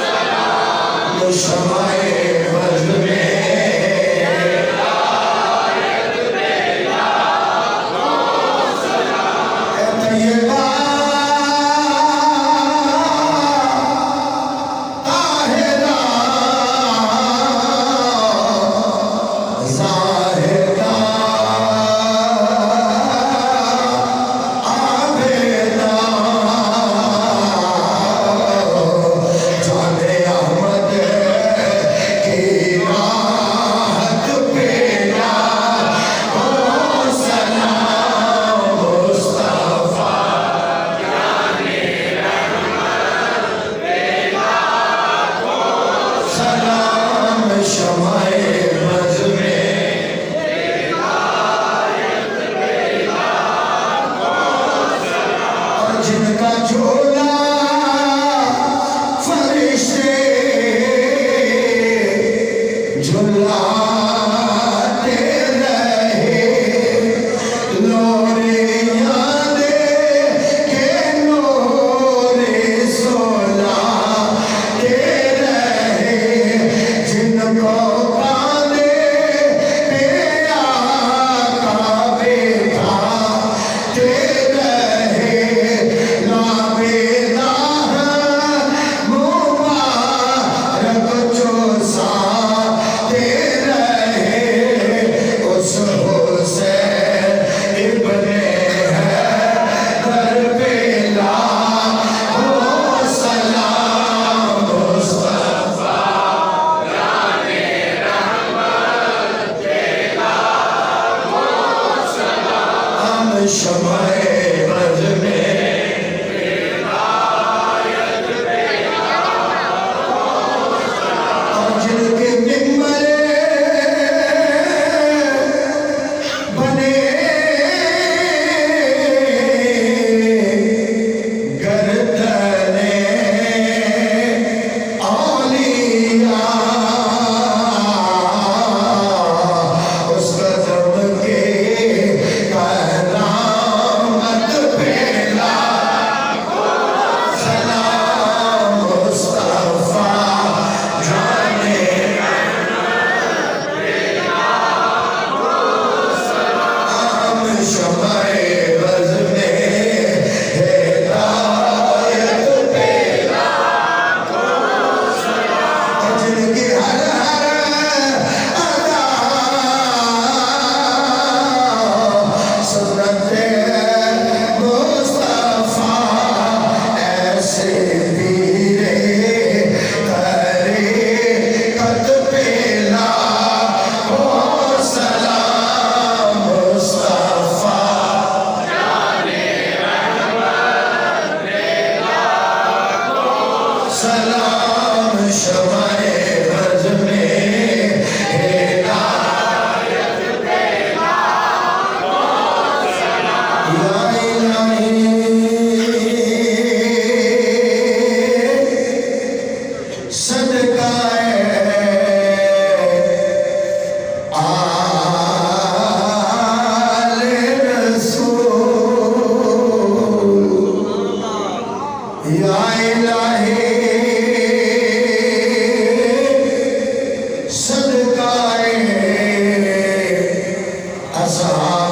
सलाम शमाए बज़ में शमाए बज़ में और जिनका झोला फरिश्ते झुलाते रहे लोरे यादे के नूरे सोलाते रहे जिनको काने पे आका बैठाते रहे लाबेदाह मुबारक चौसाते रहे उस हुसैन इब्ने हैदर पे लाखों सलाम मुस्तफा हम शमाए बज़ में और जिनके मिंबरे बने गर्दने औलिया उस कदम के करामत पे लाखों सलाम मुस्तफा जाने हम शमाए बज़ में हिदायत पे और जिनकी हर अदा सुन्नते मुस्तफा ऐसे पीरे तरीक़त पे लाखों सलाम मुस्तफा सलाम शमाए बज़ में हिदायत पे या इलाही सदकाए आले रसूल या इलाही सदकाए असहाब